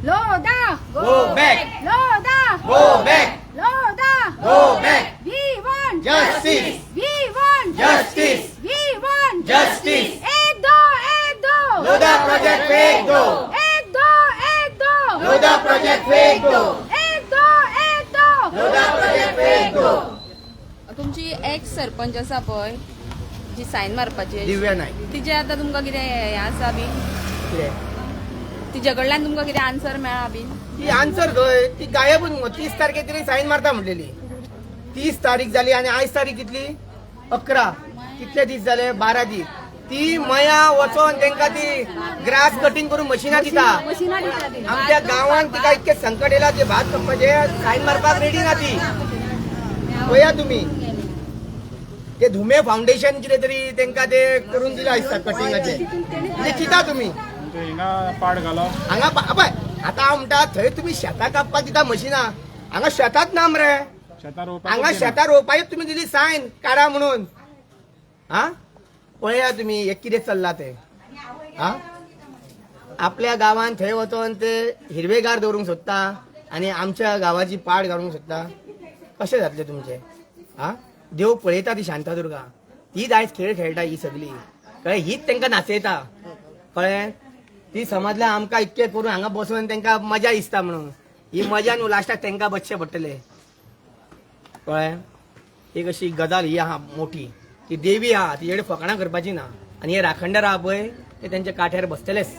Lodha go back, Lodha go back, Lodha go back. We want justice, we want justice, we want justice. एक दो लोधा प्रोजेक्ट फेक दो, एक दो लोधा प्रोजेक्ट फेक दो, एक दो लोधा प्रोजेक्ट फेक दो. तुमची एक्स सरपंच आसा पळय जी सायन मारपाची, दिव्या नायक, तिचे आता तुमकां कितें हें आसा बी, कितें तिच्या कडल्यान तुमकां कितें आन्सर मेळ्ळा बी? ती आन्सर खंय? ती गायबूच मगो. 30 तारखेक तरी सायन मारता म्हटलेली. 30 तारीख जाली आनी आयज तारीख कितली? 11. कितले दीस जाले? 12 दीस. ती मया वचोन तेंका ती ग्रास कटिंग करून मशिनां दिता. आमच्या गांवांत तिका इतके संकट येयला, ते भात कापपाचे सायन मारपाक रेडी ना ती. पळया तुमी, ते धुमे फाउंडेशन कितें तरी तेंका ते करून दिला दिसता कटिंगाचे. म्हणजे चिंता तुमी हिंगा पाड घालो हांगा पळय आता हांव म्हणटा थंय तुम्ही शेतां कापपाक दिता मशिनां, हांगा शेतांत ना मरे, शेतां रोवपाक हांगा शेतां रोवपाक तुम्ही दिली सायन काडा म्हणून. हा पळया तुम्ही हे कितें चल्ला ते. हा आपल्या गावात थंय वचोन ते हिरवेगार दवरूंक सोदता आनी आमच्या गावाची पाड घालूंक सोदता. कशें जातले तुमचे. हा देव पळयता ती शांतादुर्गा, तीच आयज खेळ खेळटा ही सगळी कळ्ळें, हीच तांकां नाचयता कळ्ळें. ती समजल्या आमकां इतकें करून हांगा बसून तांकां मजा दिसता म्हणून, ही मजा न्हू लास्टाक तांकां बसचें पडटलें कळ्ळें. एक अशी गजाल ही आहा मोठी, ती देवी आहा ती हेडे फकाणां करपाची ना, आनी हे राखणदार आहा पळय ते तेंच्या काठ्यार बसतलेच.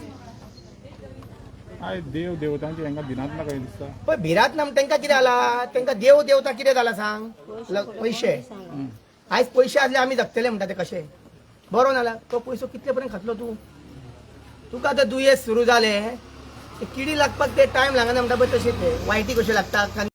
आयज देव देवतांची हांकां भिरांत ना कशें दिसता. पण भिरांत ना तांकां कितें जाला, तांकां देव देवता कितें जाला सांग. पयशे आयज पयशे आसले आमी जगतले म्हणटा ते कशे. बरो नाल्या तो पयसो कितले पर्यंत खातलो तूं. तुका आतां दुयेंस सुरू जाले, किडी लागपाक ते टायम लागना म्हणटा पळय तशें ते वायटी कशें लागता.